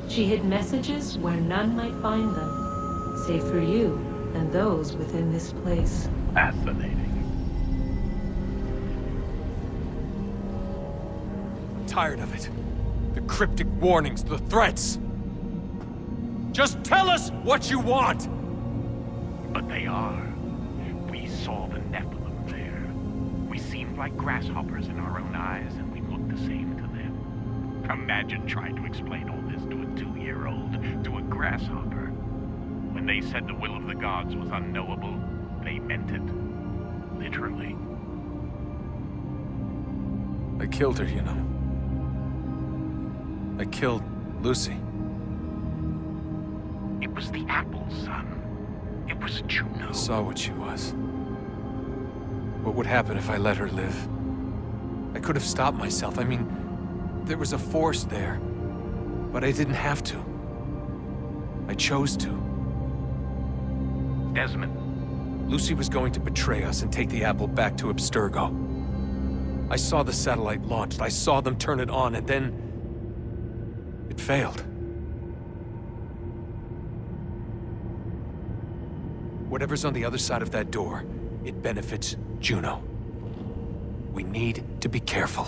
She hid messages where none might find them, save for you and those within this place. Fascinating. Tired of it. The cryptic warnings, the threats. Just tell us what you want! But they are. We saw the Nephilim there. We seemed like grasshoppers in our own eyes, and we looked the same to them. Imagine trying to explain all this to a 2-year-old, to a grasshopper. When they said the will of the gods was unknowable, they meant it. Literally. I killed her, you know. I killed Lucy. It was the apple, son. It was Juno. I saw what she was. What would happen if I let her live? I could have stopped myself. I mean, there was a force there. But I didn't have to. I chose to. Desmond. Lucy was going to betray us and take the apple back to Abstergo. I saw the satellite launched. I saw them turn it on, and then it failed. Whatever's on the other side of that door, it benefits Juno. We need to be careful.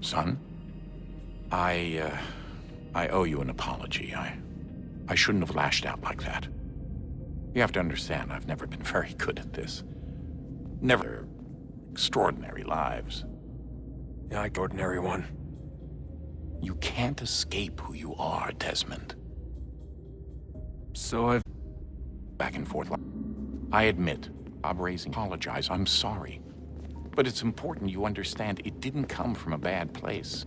Son, I owe you an apology. I shouldn't have lashed out like that. You have to understand, I've never been very good at this. Never extraordinary lives. Yeah, I ordinary one. You can't escape who you are, Desmond. So I've... Back and forth. I admit, I'm raising apologize, I'm sorry. But it's important you understand it didn't come from a bad place.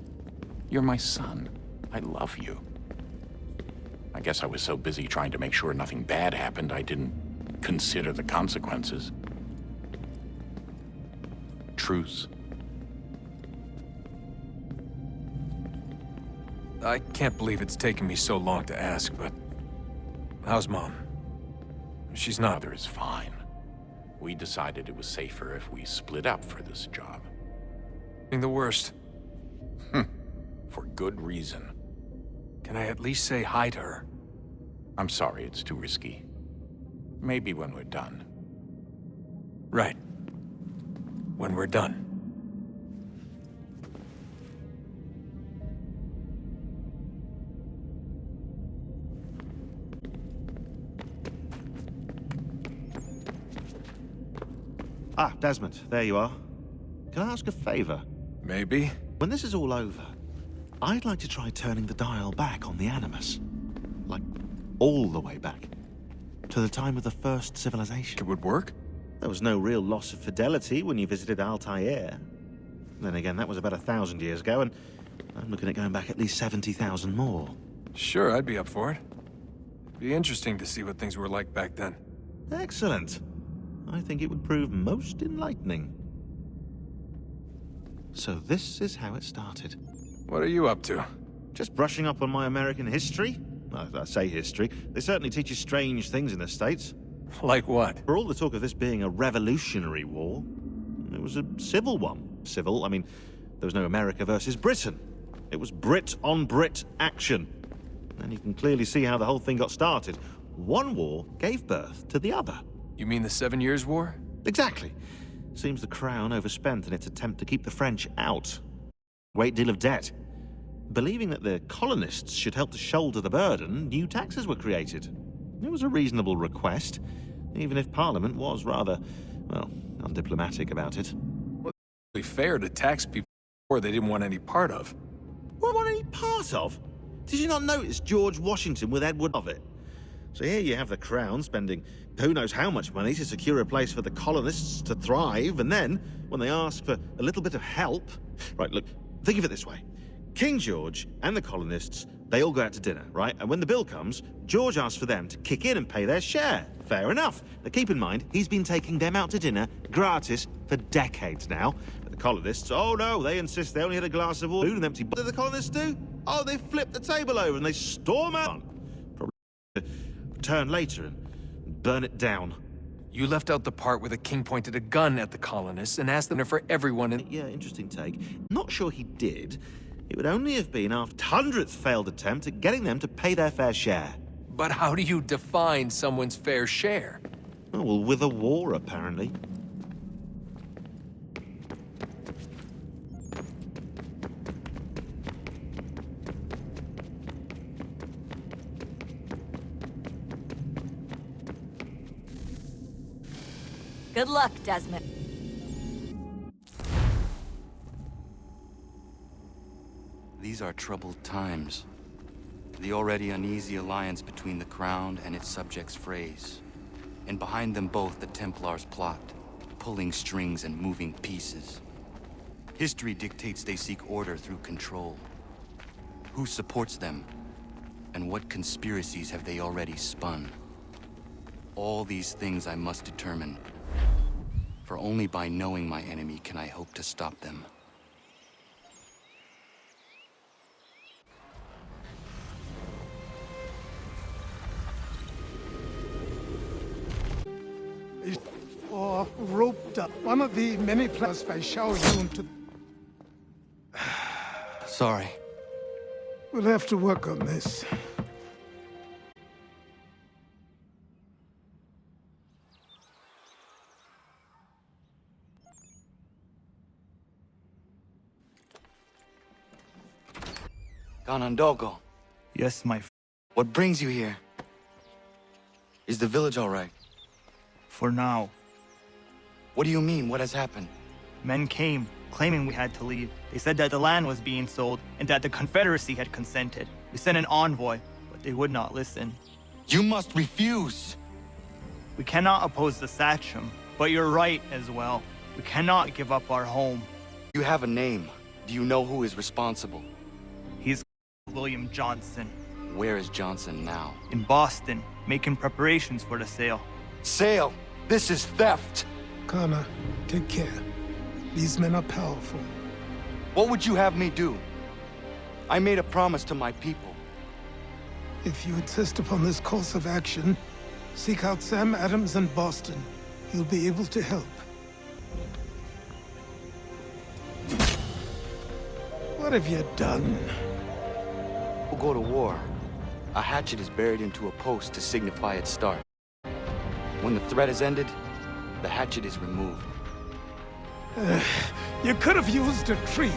You're my son. I love you. I guess I was so busy trying to make sure nothing bad happened, I didn't consider the consequences. Truce. I can't believe it's taken me so long to ask, but... How's Mom? She's not... Mother is fine. We decided it was safer if we split up for this job. The worst. For good reason. Can I at least say hi to her? I'm sorry, it's too risky. Maybe when we're done. Right. When we're done. Ah, Desmond, there you are. Can I ask a favor? Maybe. When this is all over, I'd like to try turning the dial back on the Animus. Like, all the way back. To the time of the first civilization. It would work? There was no real loss of fidelity when you visited Altair. Then again, that was about 1,000 years ago, and I'm looking at going back at least 70,000 more. Sure, I'd be up for it. It'd be interesting to see what things were like back then. Excellent. I think it would prove most enlightening. So this is how it started. What are you up to? Just brushing up on my American history. I say history. They certainly teach you strange things in the States. Like what? For all the talk of this being a revolutionary war, it was a civil one. Civil, I mean, there was no America versus Britain. It was Brit on Brit action. And you can clearly see how the whole thing got started. One war gave birth to the other. You mean the 7 Years' War? Exactly. Seems the Crown overspent in its attempt to keep the French out. Great deal of debt. Believing that the colonists should help to shoulder the burden, new taxes were created. It was a reasonable request, even if Parliament was rather, well, undiplomatic about it. Well, it's fair to tax people they didn't want any part of. Want any part of? Did you not notice George Washington with Edward of it? So here you have the Crown spending who knows how much money to secure a place for the colonists to thrive, and then, when they ask for a little bit of help... Right, look, think of it this way. King George and the colonists, they all go out to dinner, right? And when the bill comes, George asks for them to kick in and pay their share. Fair enough. Now keep in mind, he's been taking them out to dinner, gratis, for decades now. But the colonists, oh no, they insist they only had a glass of food and empty... What do the colonists do? Oh, they flip the table over and they storm out. Probably return later and burn it down. You left out the part where the king pointed a gun at the colonists and asked them for everyone in... Yeah, interesting take. Not sure he did. It would only have been our 100th failed attempt at getting them to pay their fair share. But how do you define someone's fair share? Oh, well, with a war, apparently. Good luck, Desmond. These are troubled times. The already uneasy alliance between the Crown and its subjects frays. And behind them both the Templars plot, pulling strings and moving pieces. History dictates they seek order through control. Who supports them? And what conspiracies have they already spun? All these things I must determine. For only by knowing my enemy can I hope to stop them. Or roped up. One of the many plans by Xiao Yun to... Sorry. We'll have to work on this. Ganondogo. Yes, my What brings you here? Is the village all right? For now. What do you mean? What has happened? Men came, claiming we had to leave. They said that the land was being sold and that the Confederacy had consented. We sent an envoy, but they would not listen. You must refuse! We cannot oppose the Sachem, but you're right as well. We cannot give up our home. You have a name. Do you know who is responsible? He's William Johnson. Where is Johnson now? In Boston, making preparations for the sale. Sale! This is theft! Connor, take care. These men are powerful. What would you have me do? I made a promise to my people. If you insist upon this course of action, seek out Sam Adams in Boston. He'll be able to help. What have you done? We'll go to war. A hatchet is buried into a post to signify its start. When the threat is ended, the hatchet is removed. You could have used a tree.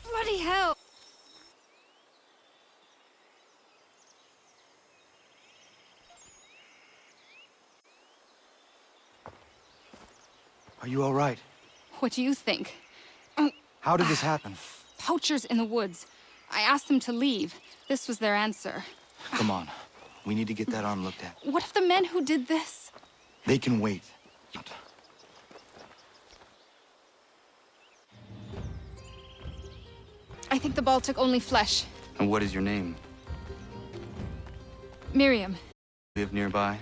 Bloody hell! Are you all right? What do you think? How did this happen? Poachers in the woods. I asked them to leave. This was their answer. Come on. We need to get that arm looked at. What if the men who did this? They can wait. I think the ball took only flesh. And what is your name? Miriam. Live nearby?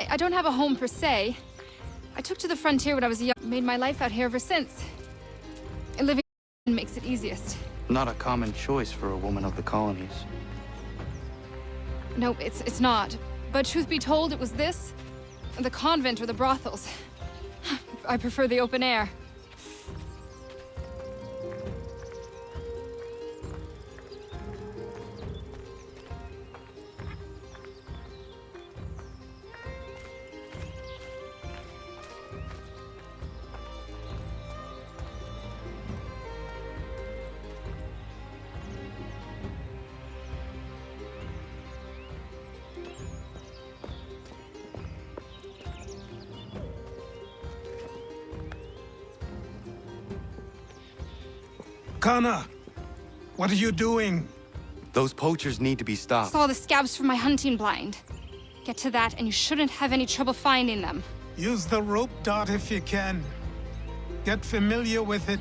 I don't have a home per se. I took to the frontier when I was young, made my life out here ever since. Living makes it easiest. Not a common choice for a woman of the colonies. No, it's not. But truth be told, it was this, the convent or the brothels. I prefer the open air. Connor, what are you doing? Those poachers need to be stopped. Saw the scabs from my hunting blind. Get to that, and you shouldn't have any trouble finding them. Use the rope dart if you can. Get familiar with it.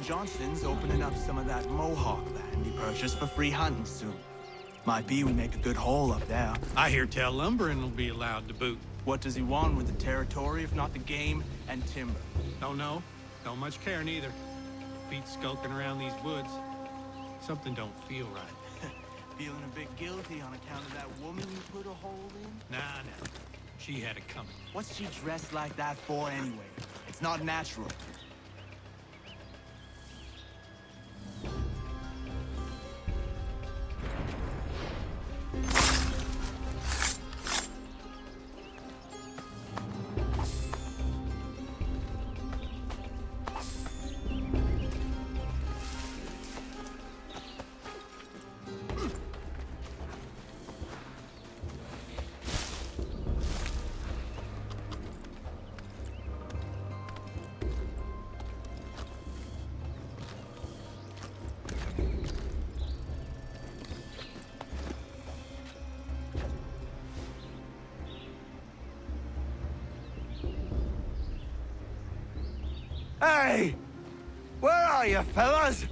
Johnson's opening up some of that Mohawk land he purchased for free hunting soon. Might be we make a good haul up there. I hear tell lumbering will be allowed to boot. What does he want with the territory if not the game and timber? Don't know. Don't much care neither. Feet skulking around these woods. Something don't feel right. Feeling a bit guilty on account of that woman you put a hole in? Nah. She had it coming. What's she dressed like that for anyway? It's not natural. Hey! Where are you, fellas?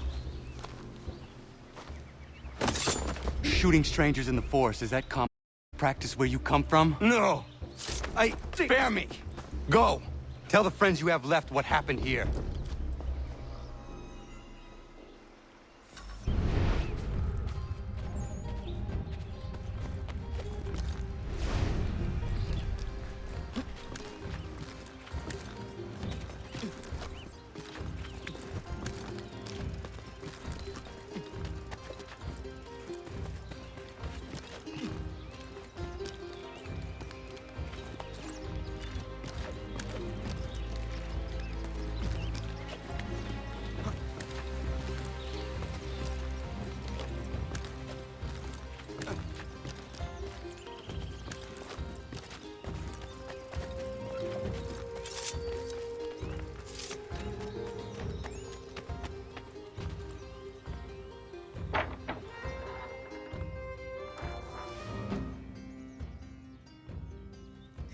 Shooting strangers in the forest, is that practice where you come from? No. Spare me. Go. Tell the friends you have left what happened here.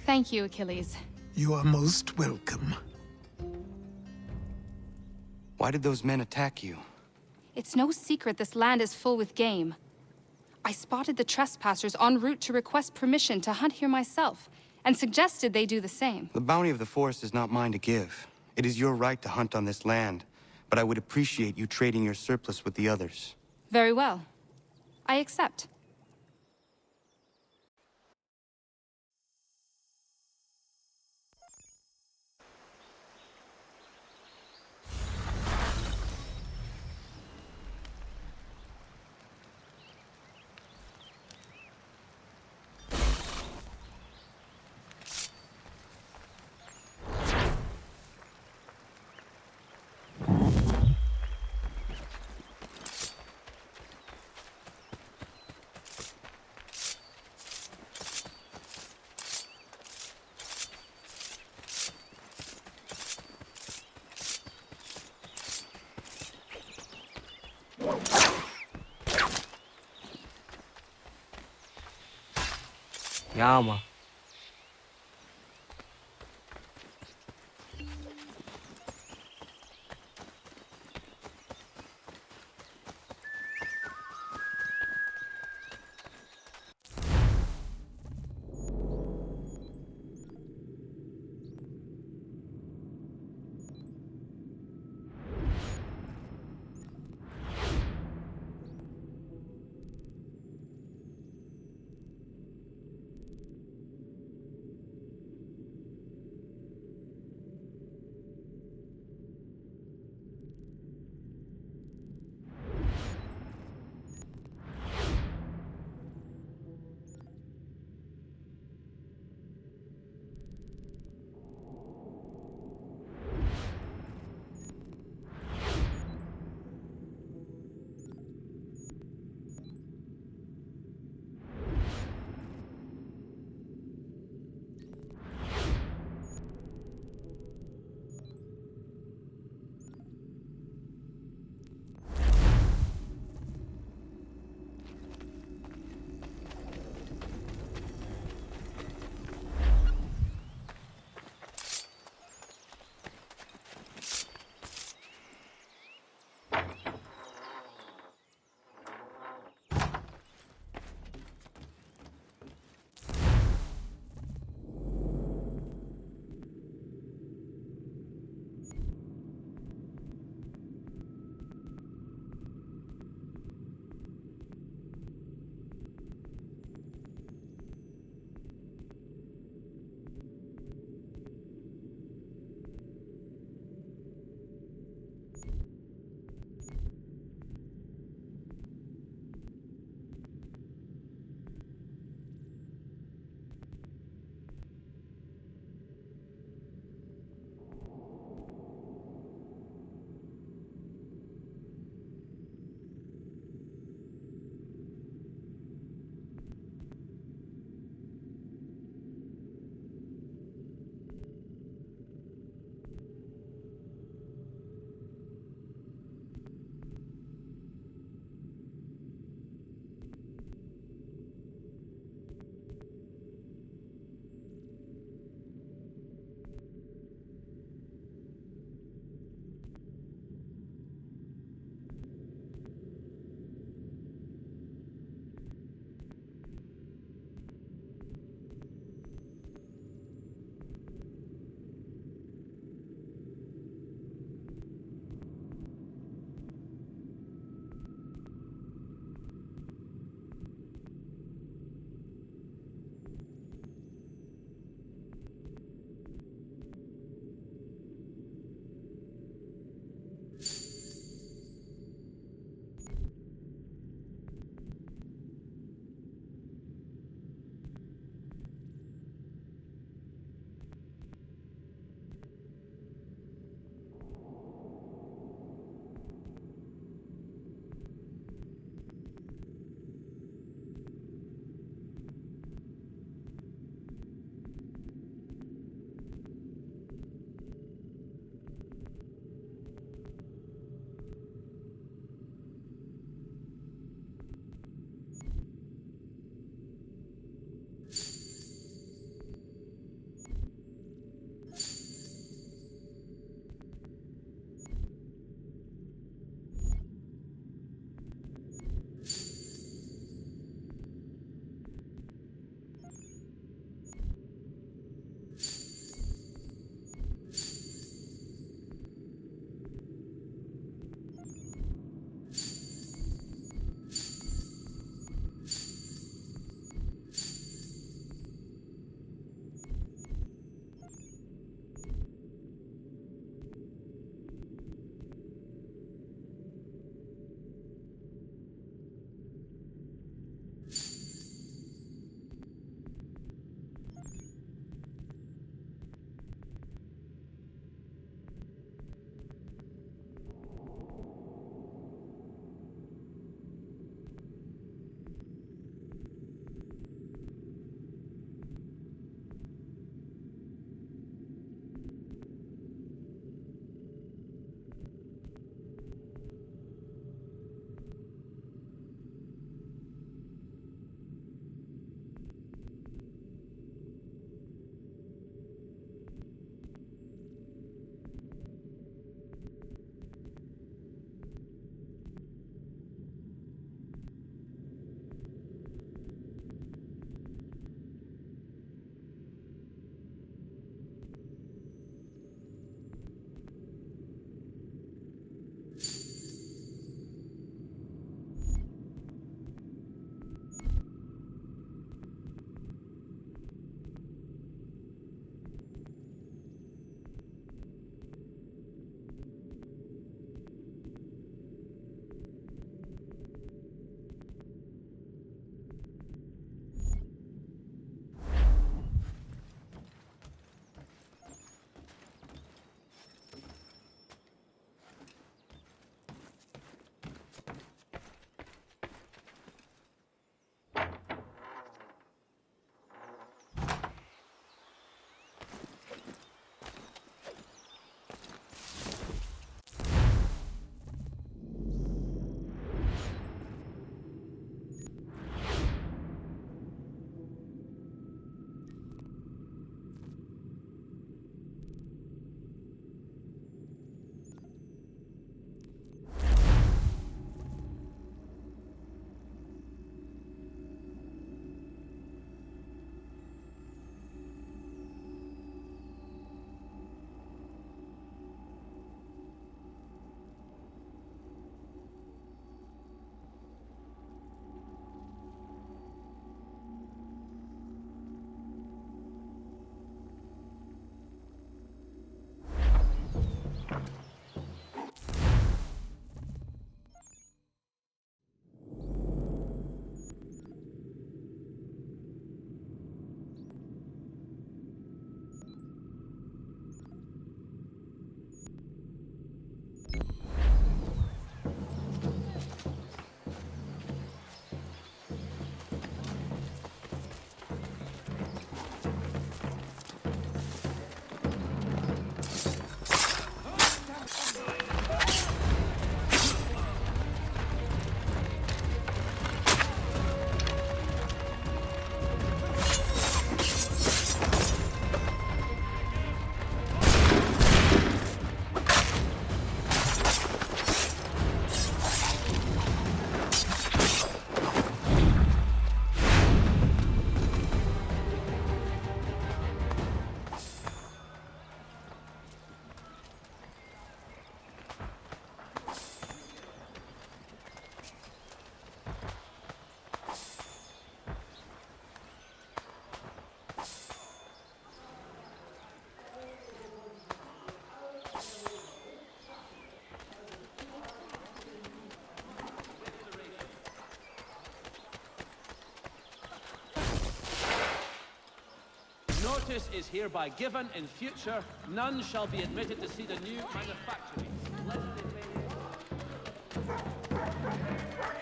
Thank you, Achilles. You are most welcome. Why did those men attack you? It's no secret this land is full with game. I spotted the trespassers en route to request permission to hunt here myself, and suggested they do the same. The bounty of the forest is not mine to give. It is your right to hunt on this land, but I would appreciate you trading your surplus with the others. Very well. I accept. Yama. Notice is hereby given. In future, none shall be admitted to see the new manufacturing.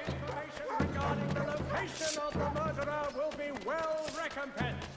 Information regarding the location of the murderer will be well recompensed.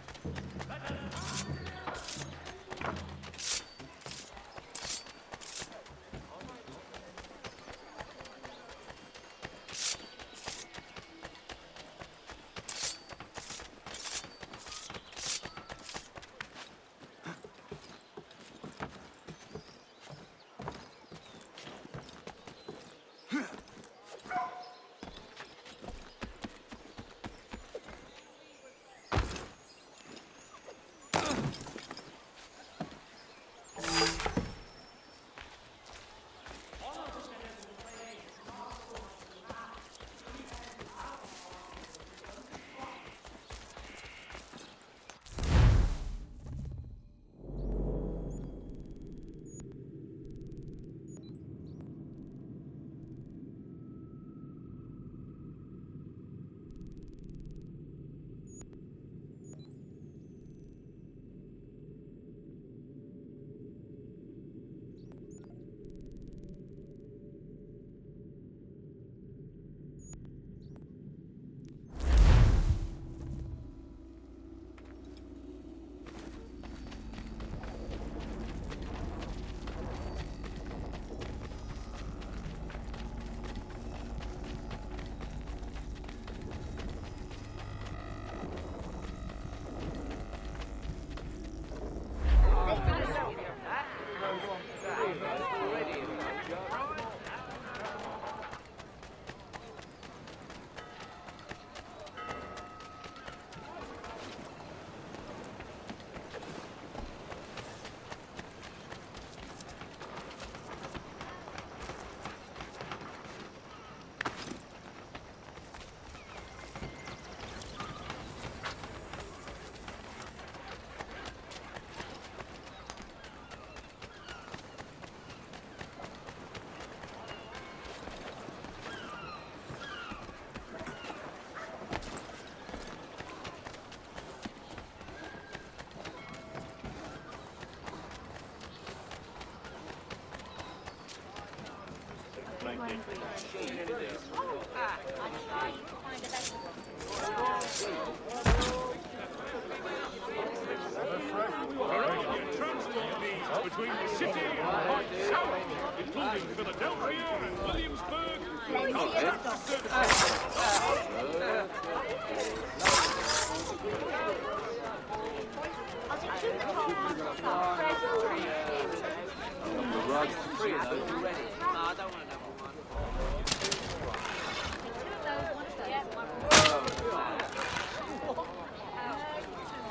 Transport needs between the city and south, including Philadelphia and Williamsburg.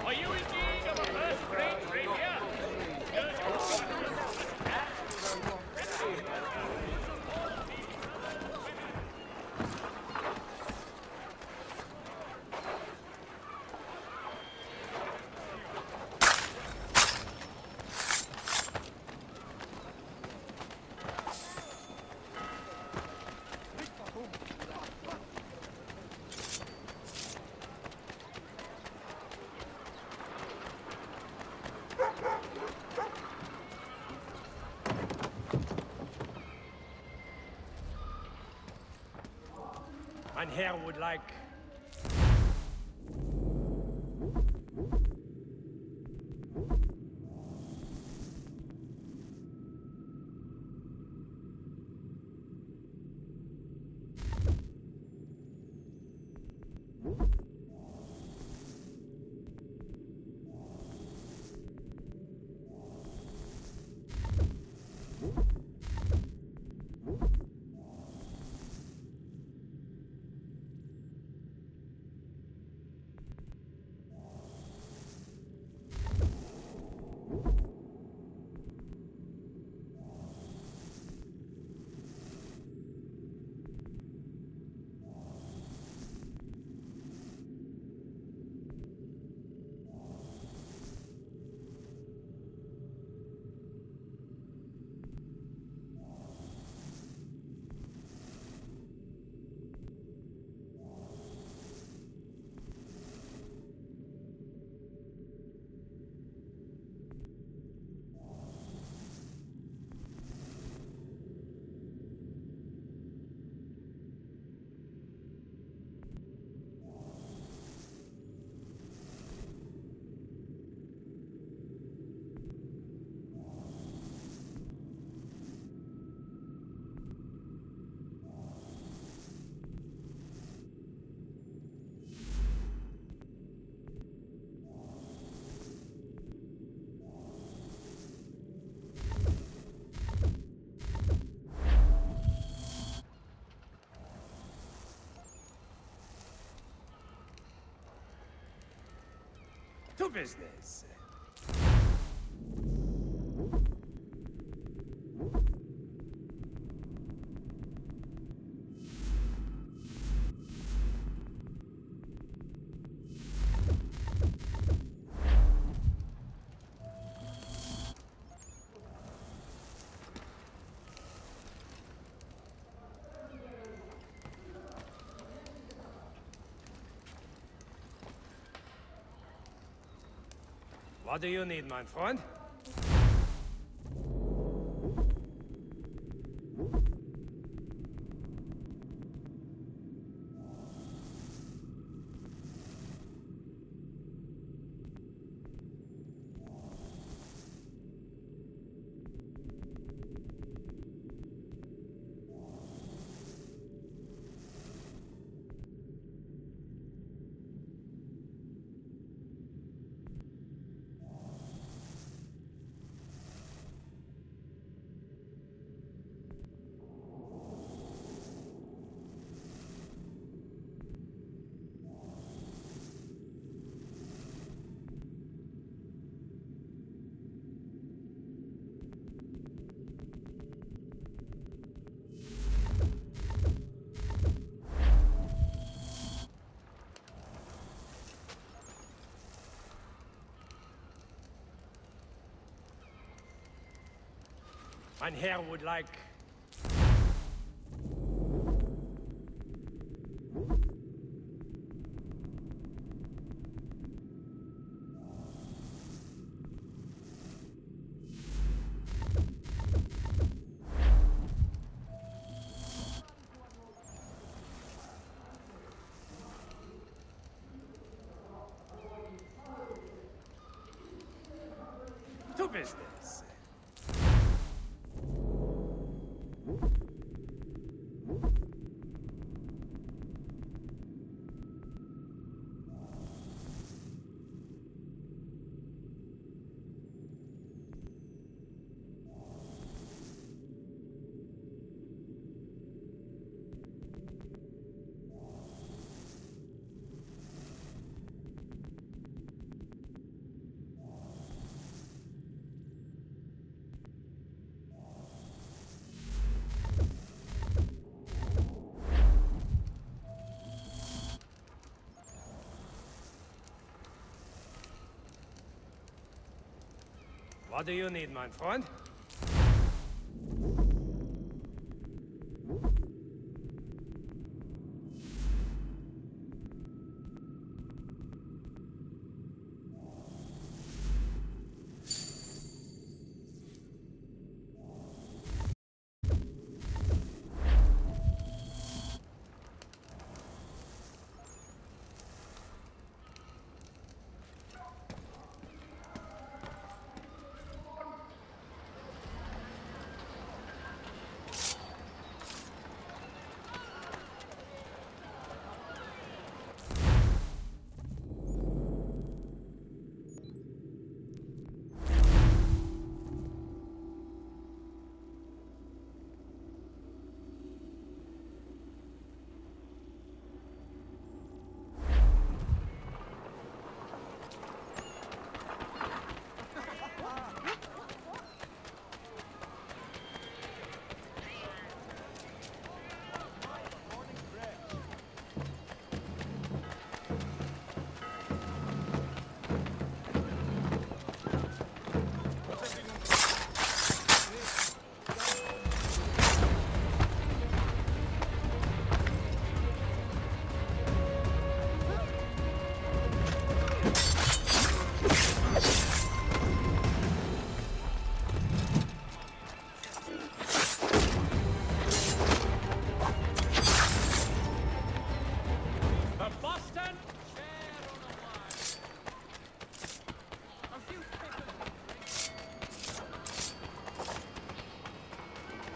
Are you in need of a first-rate rapier? Mein Herr would like... To business. What do you need, my friend? Mein Herr would like... To business. What do you need, my friend?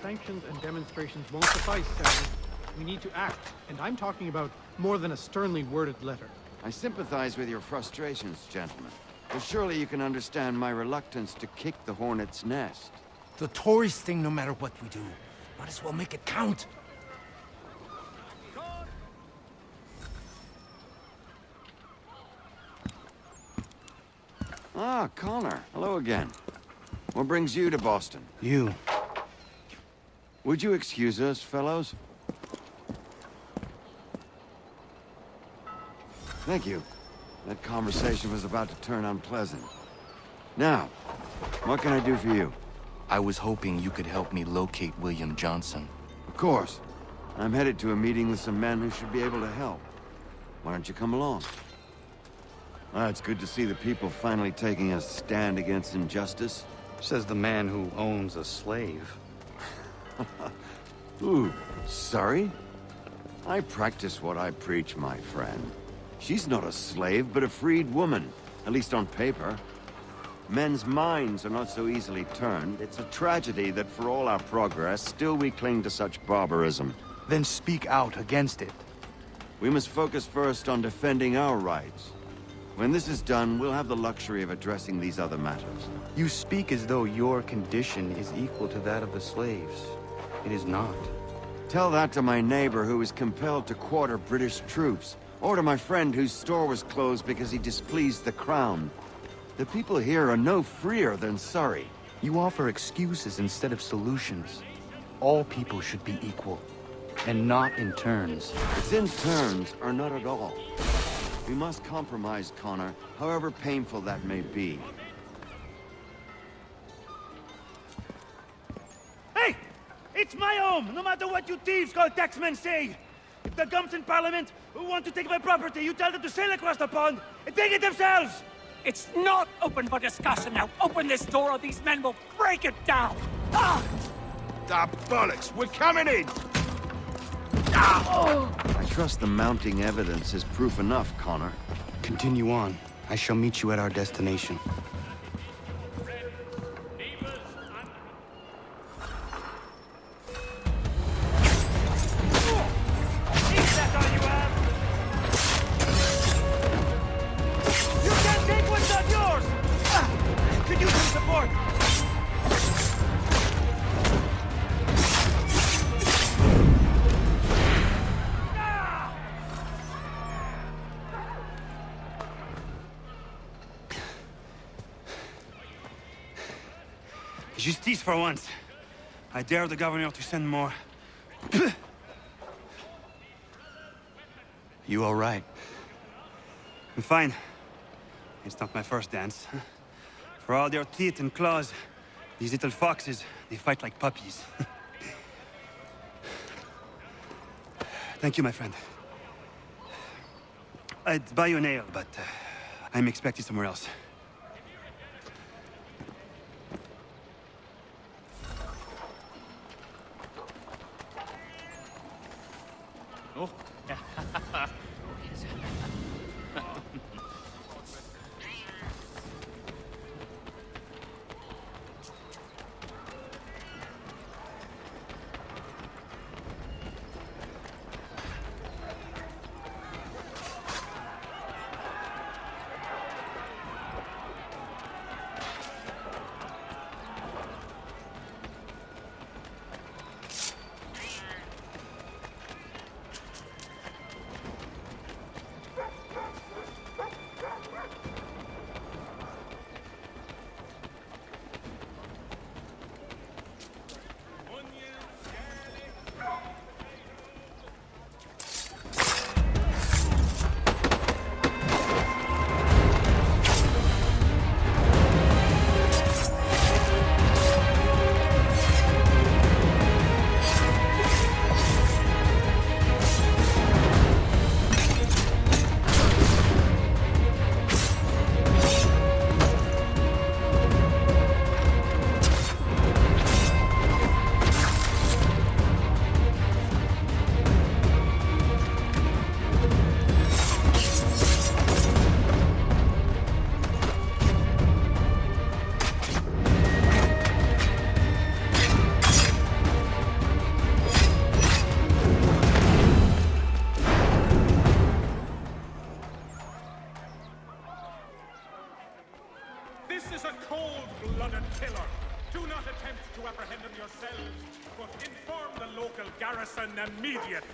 Sanctions and demonstrations won't suffice, Sam. We need to act, and I'm talking about more than a sternly worded letter. I sympathize with your frustrations, gentlemen. But surely you can understand my reluctance to kick the hornet's nest. The tourist thing, no matter what we do. Might as well make it count. Ah, Connor. Hello again. What brings you to Boston? You. Would you excuse us, fellows? Thank you. That conversation was about to turn unpleasant. Now, what can I do for you? I was hoping you could help me locate William Johnson. Of course. I'm headed to a meeting with some men who should be able to help. Why don't you come along? It's good to see the people finally taking a stand against injustice. Says the man who owns a slave. Ooh, sorry? I practice what I preach, my friend. She's not a slave, but a freed woman. At least on paper. Men's minds are not so easily turned. It's a tragedy that for all our progress, still we cling to such barbarism. Then speak out against it. We must focus first on defending our rights. When this is done, we'll have the luxury of addressing these other matters. You speak as though your condition is equal to that of the slaves. It is not. Tell that to my neighbor who was compelled to quarter British troops, or to my friend whose store was closed because he displeased the crown. The people here are no freer than Surrey. You offer excuses instead of solutions. All people should be equal, and not in turns. It's in turns, or not at all. We must compromise, Connor, however painful that may be. Hey! It's my home, no matter what you thieves called taxmen say! If the gums in Parliament who want to take my property, you tell them to sail across the pond and take it themselves! It's not open for discussion now. Open this door or these men will break it down. Ah! Ah, bollocks! We're coming in! I trust the mounting evidence is proof enough, Connor. Continue on. I shall meet you at our destination. Justice for once. I dare the governor to send more. You all right? I'm fine. It's not my first dance. For all their teeth and claws, these little foxes, they fight like puppies. Thank you, my friend. I'd buy you an ale, but I'm expecting somewhere else. Oh. This is a cold-blooded killer. Do not attempt to apprehend him yourselves, but inform the local garrison immediately.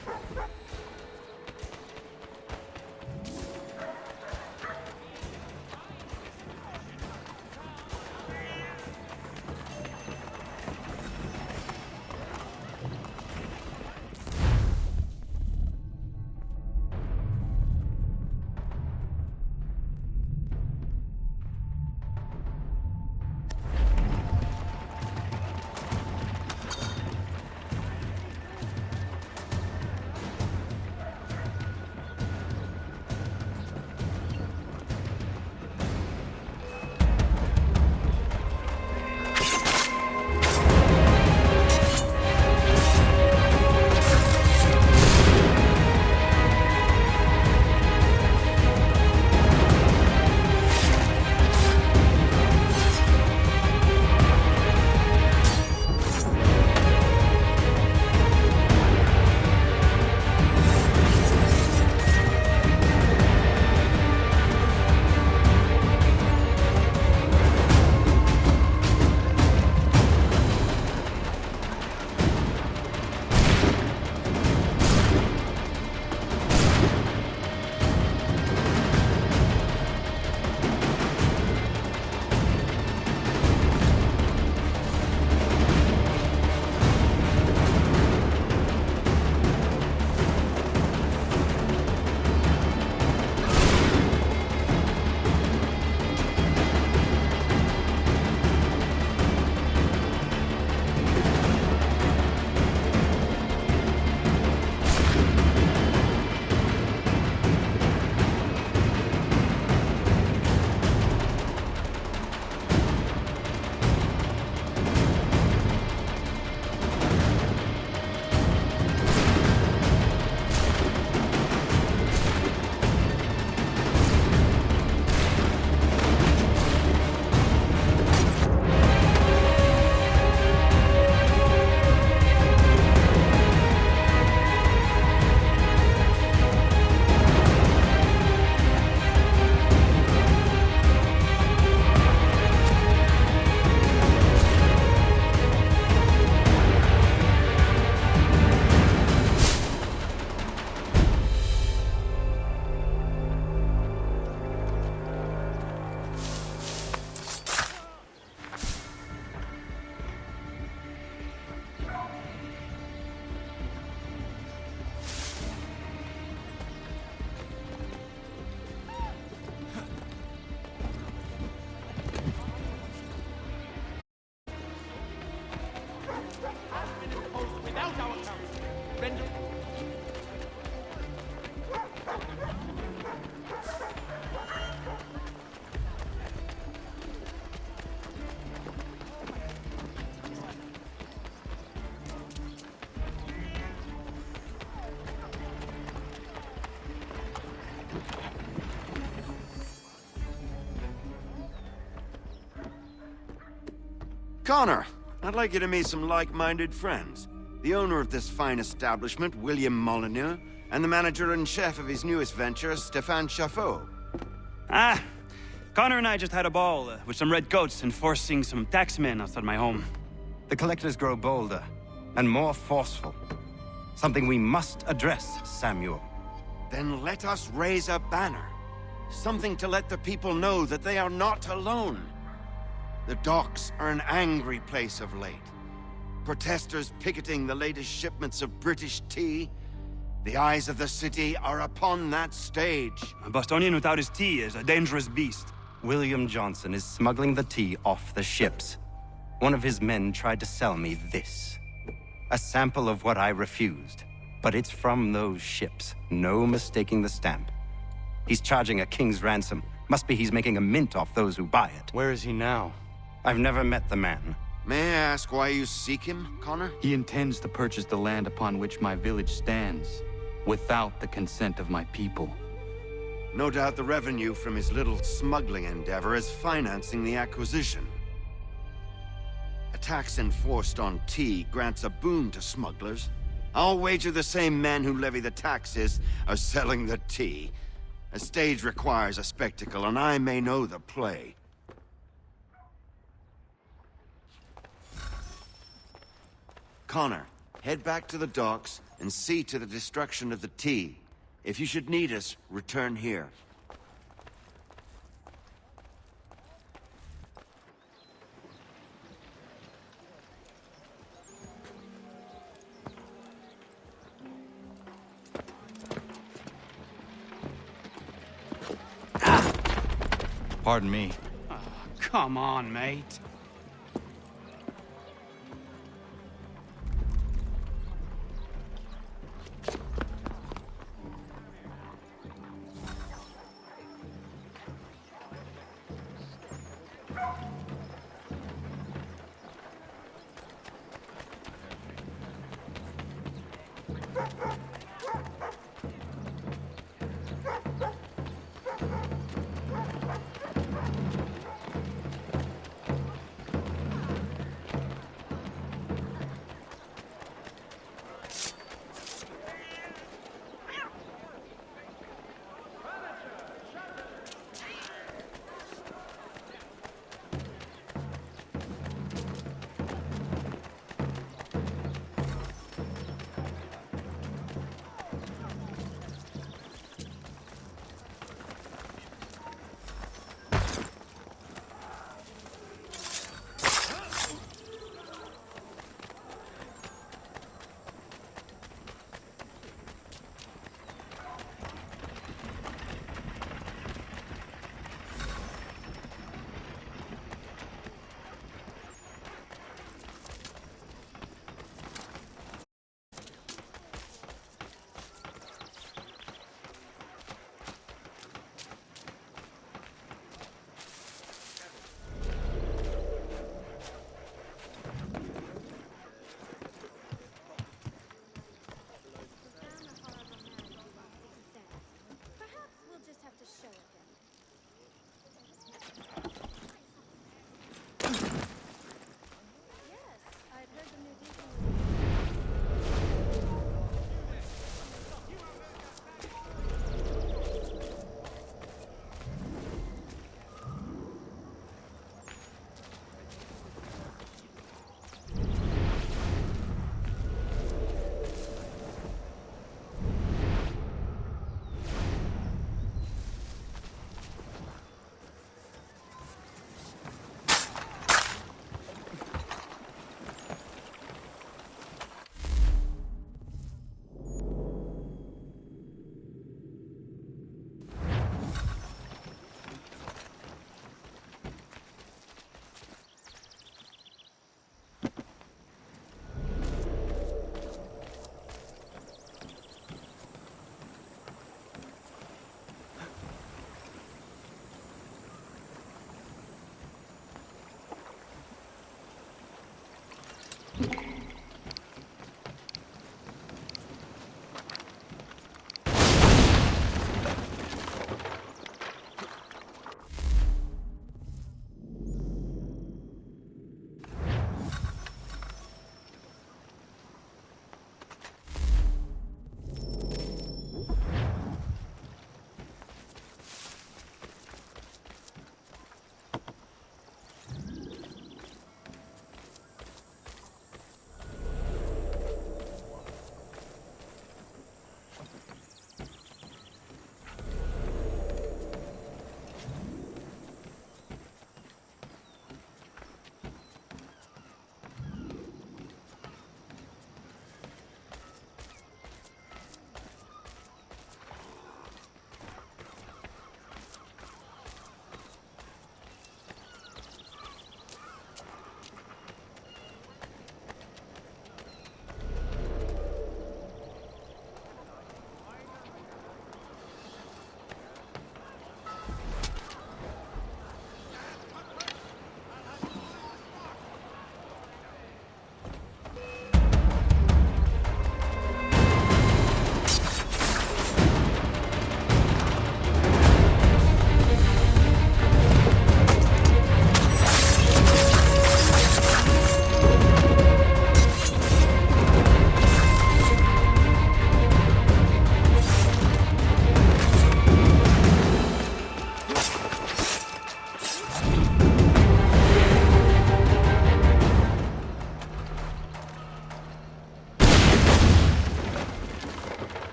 Connor, I'd like you to meet some like-minded friends. The owner of this fine establishment, William Molyneux, and the manager and chef of his newest venture, Stéphane Chaffeau. Ah, Connor and I just had a ball with some red coats enforcing some taxmen outside my home. The collectors grow bolder and more forceful. Something we must address, Samuel. Then let us raise a banner. Something to let the people know that they are not alone. The docks are an angry place of late. Protesters picketing the latest shipments of British tea. The eyes of the city are upon that stage. A Bostonian without his tea is a dangerous beast. William Johnson is smuggling the tea off the ships. One of his men tried to sell me this. A sample of what I refused. But it's from those ships. No mistaking the stamp. He's charging a king's ransom. Must be he's making a mint off those who buy it. Where is he now? I've never met the man. May I ask why you seek him, Connor? He intends to purchase the land upon which my village stands, without the consent of my people. No doubt the revenue from his little smuggling endeavor is financing the acquisition. A tax enforced on tea grants a boon to smugglers. I'll wager the same men who levy the taxes are selling the tea. A stage requires a spectacle, and I may know the play. Connor, head back to the docks and see to the destruction of the tea. If you should need us, return here. Pardon me. Oh, come on, mate.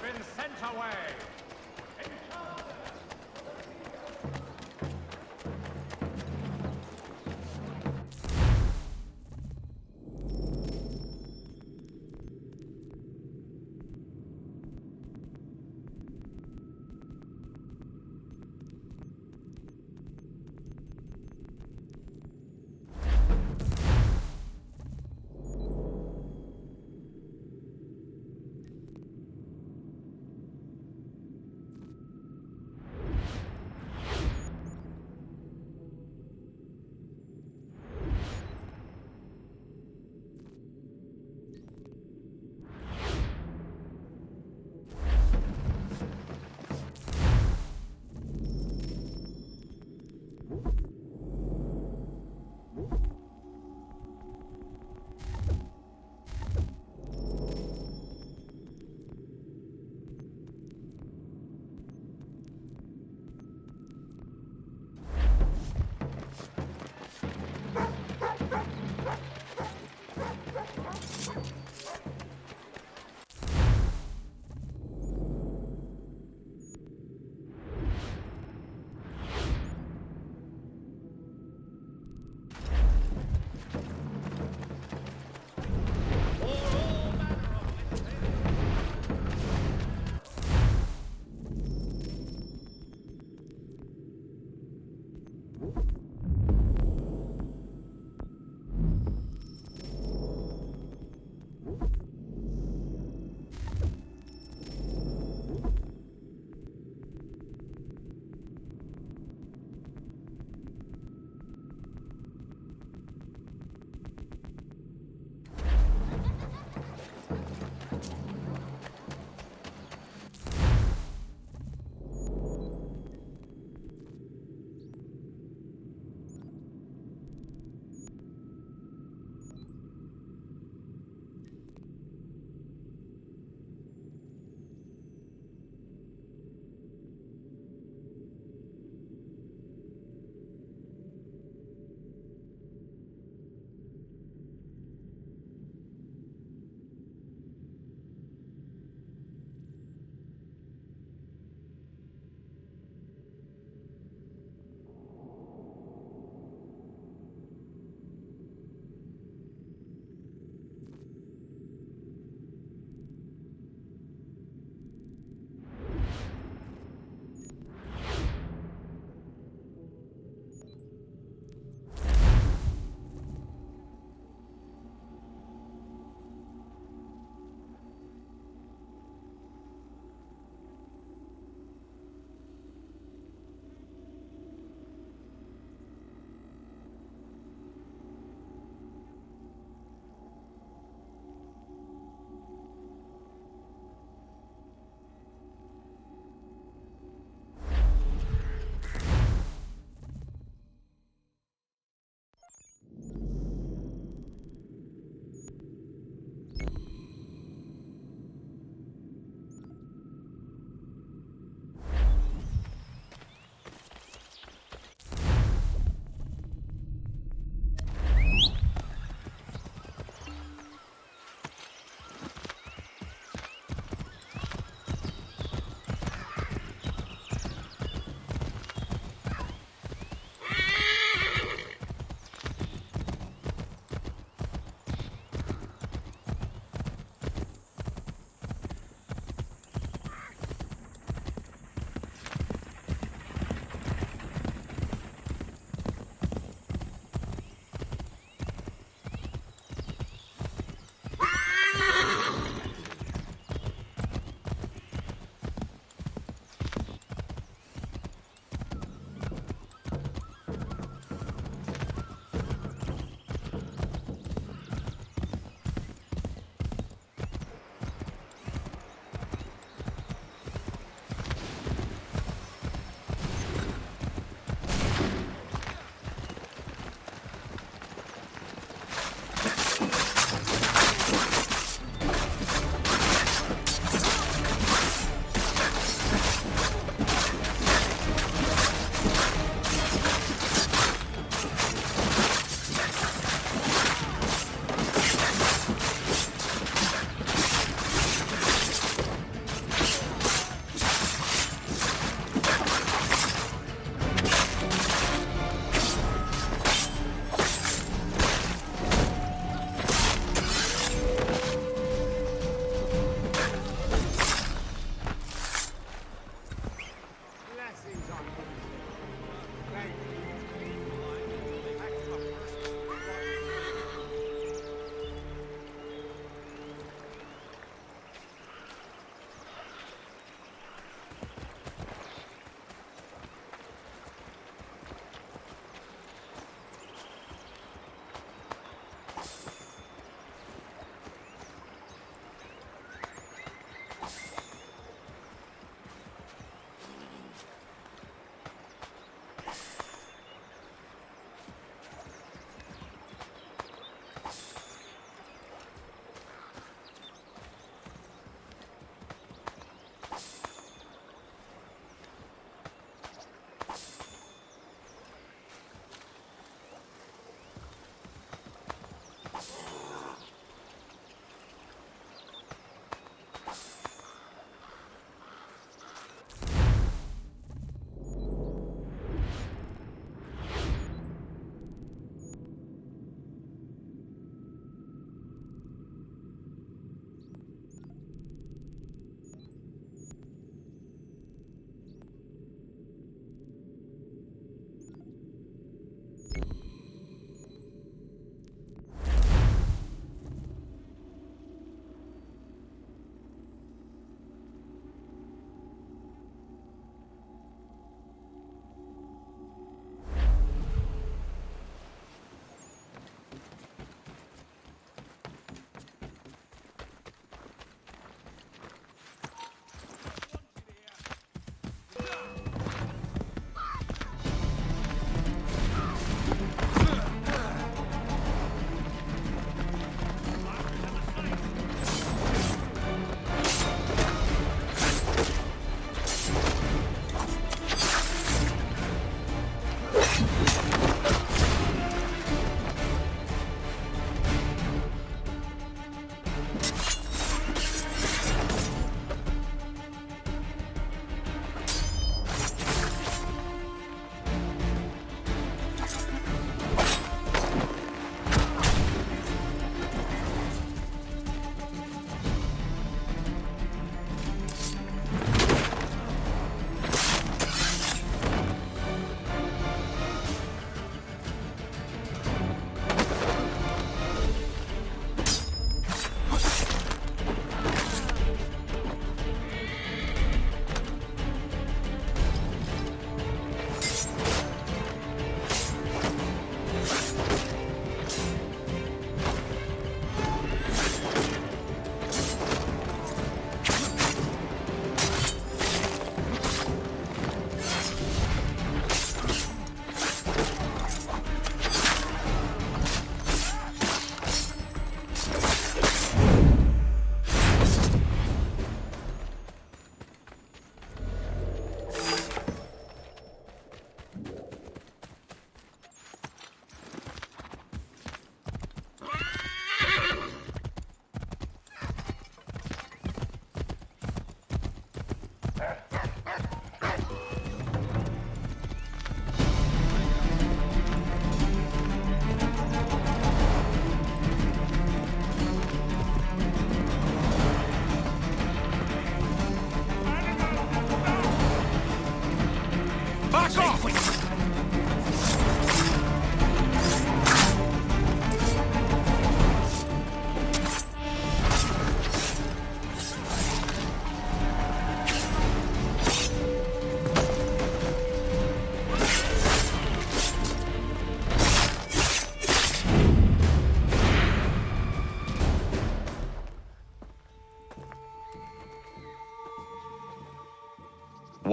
been sent away.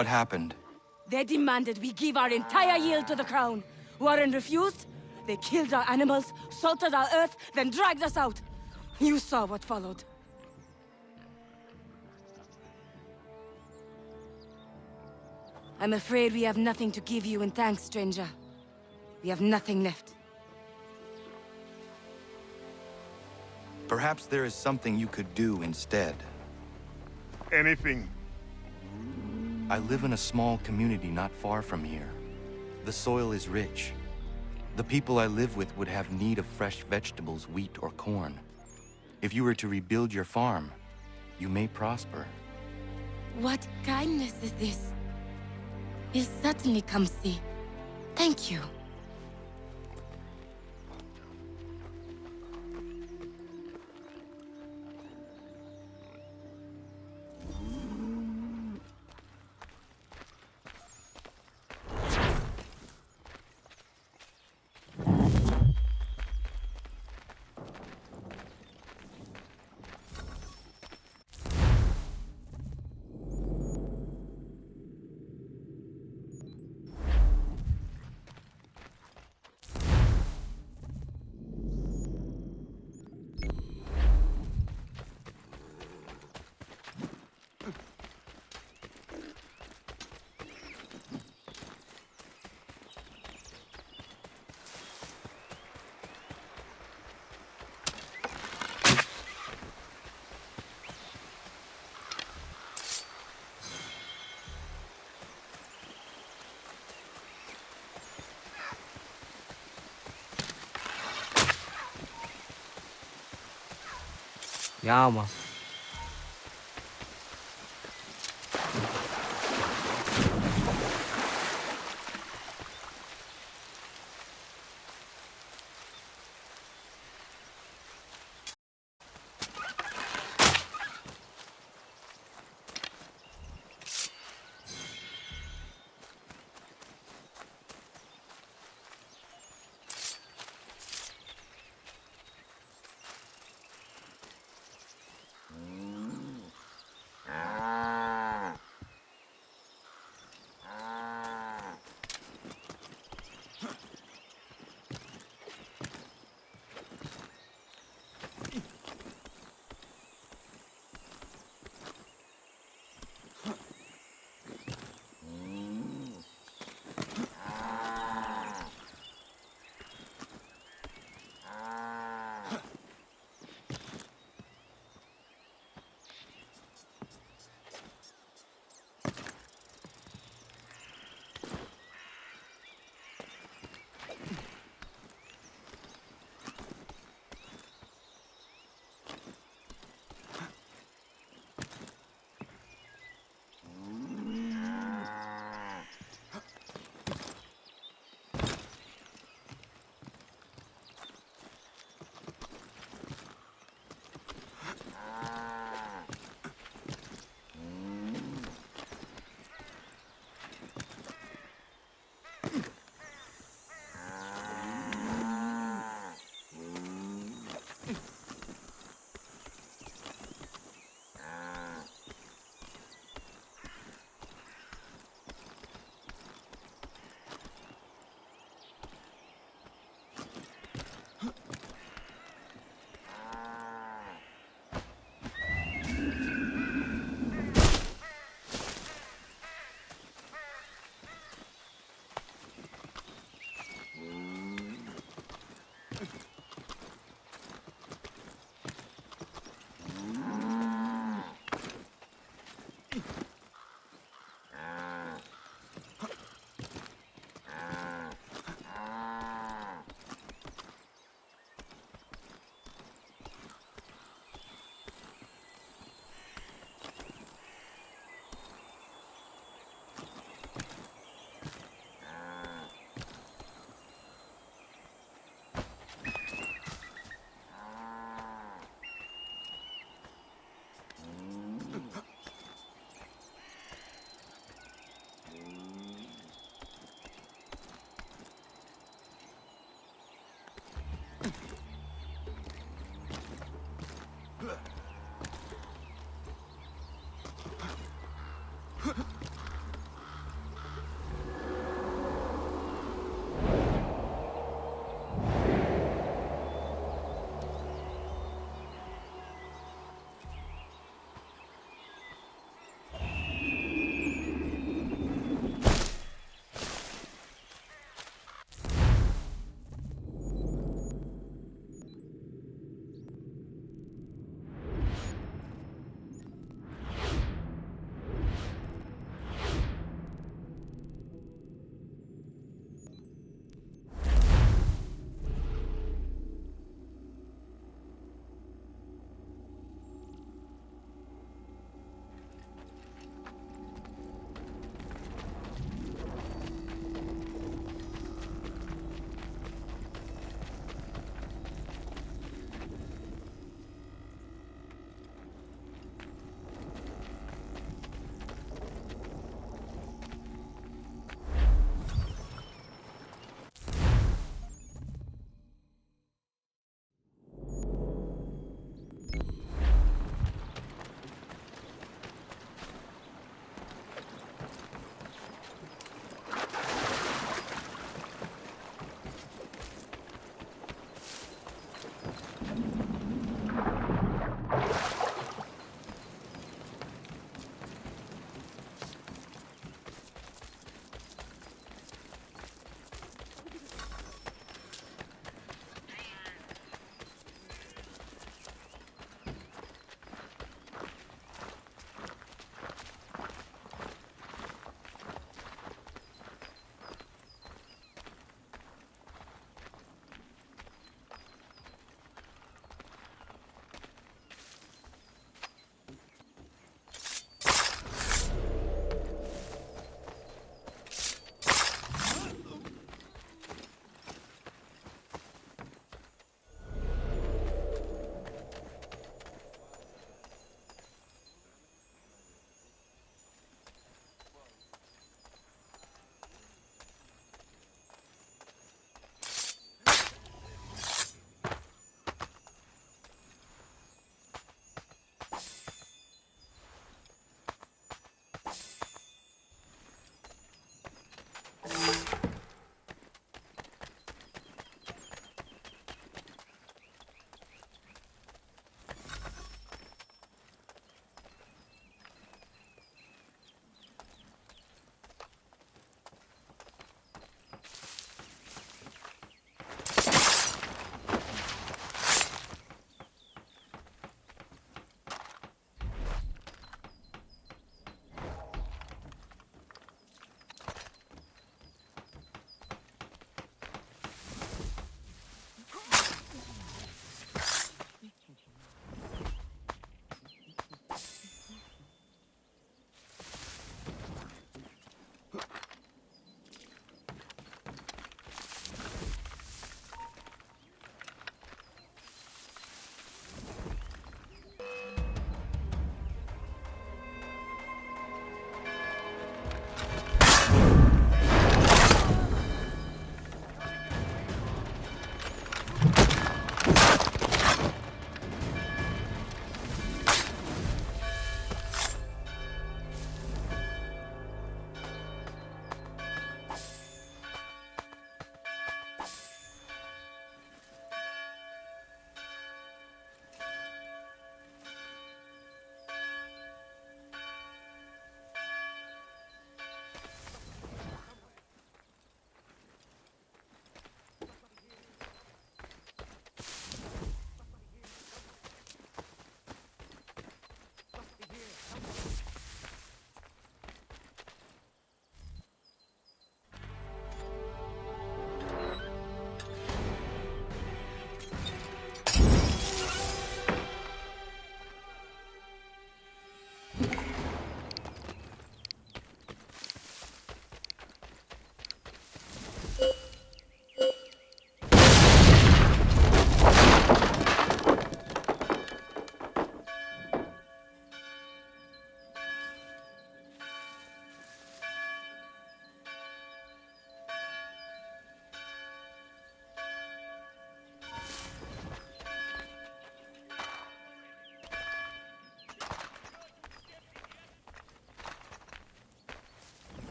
What happened? They demanded we give our entire yield to the crown. Warren refused. They killed our animals, salted our earth, then dragged us out. You saw what followed. I'm afraid we have nothing to give you in thanks, stranger. We have nothing left. Perhaps there is something you could do instead. Anything. I live in a small community not far from here. The soil is rich. The people I live with would have need of fresh vegetables, wheat, or corn. If you were to rebuild your farm, you may prosper. What kindness is this? We'll certainly come see. Thank you. Ja, man.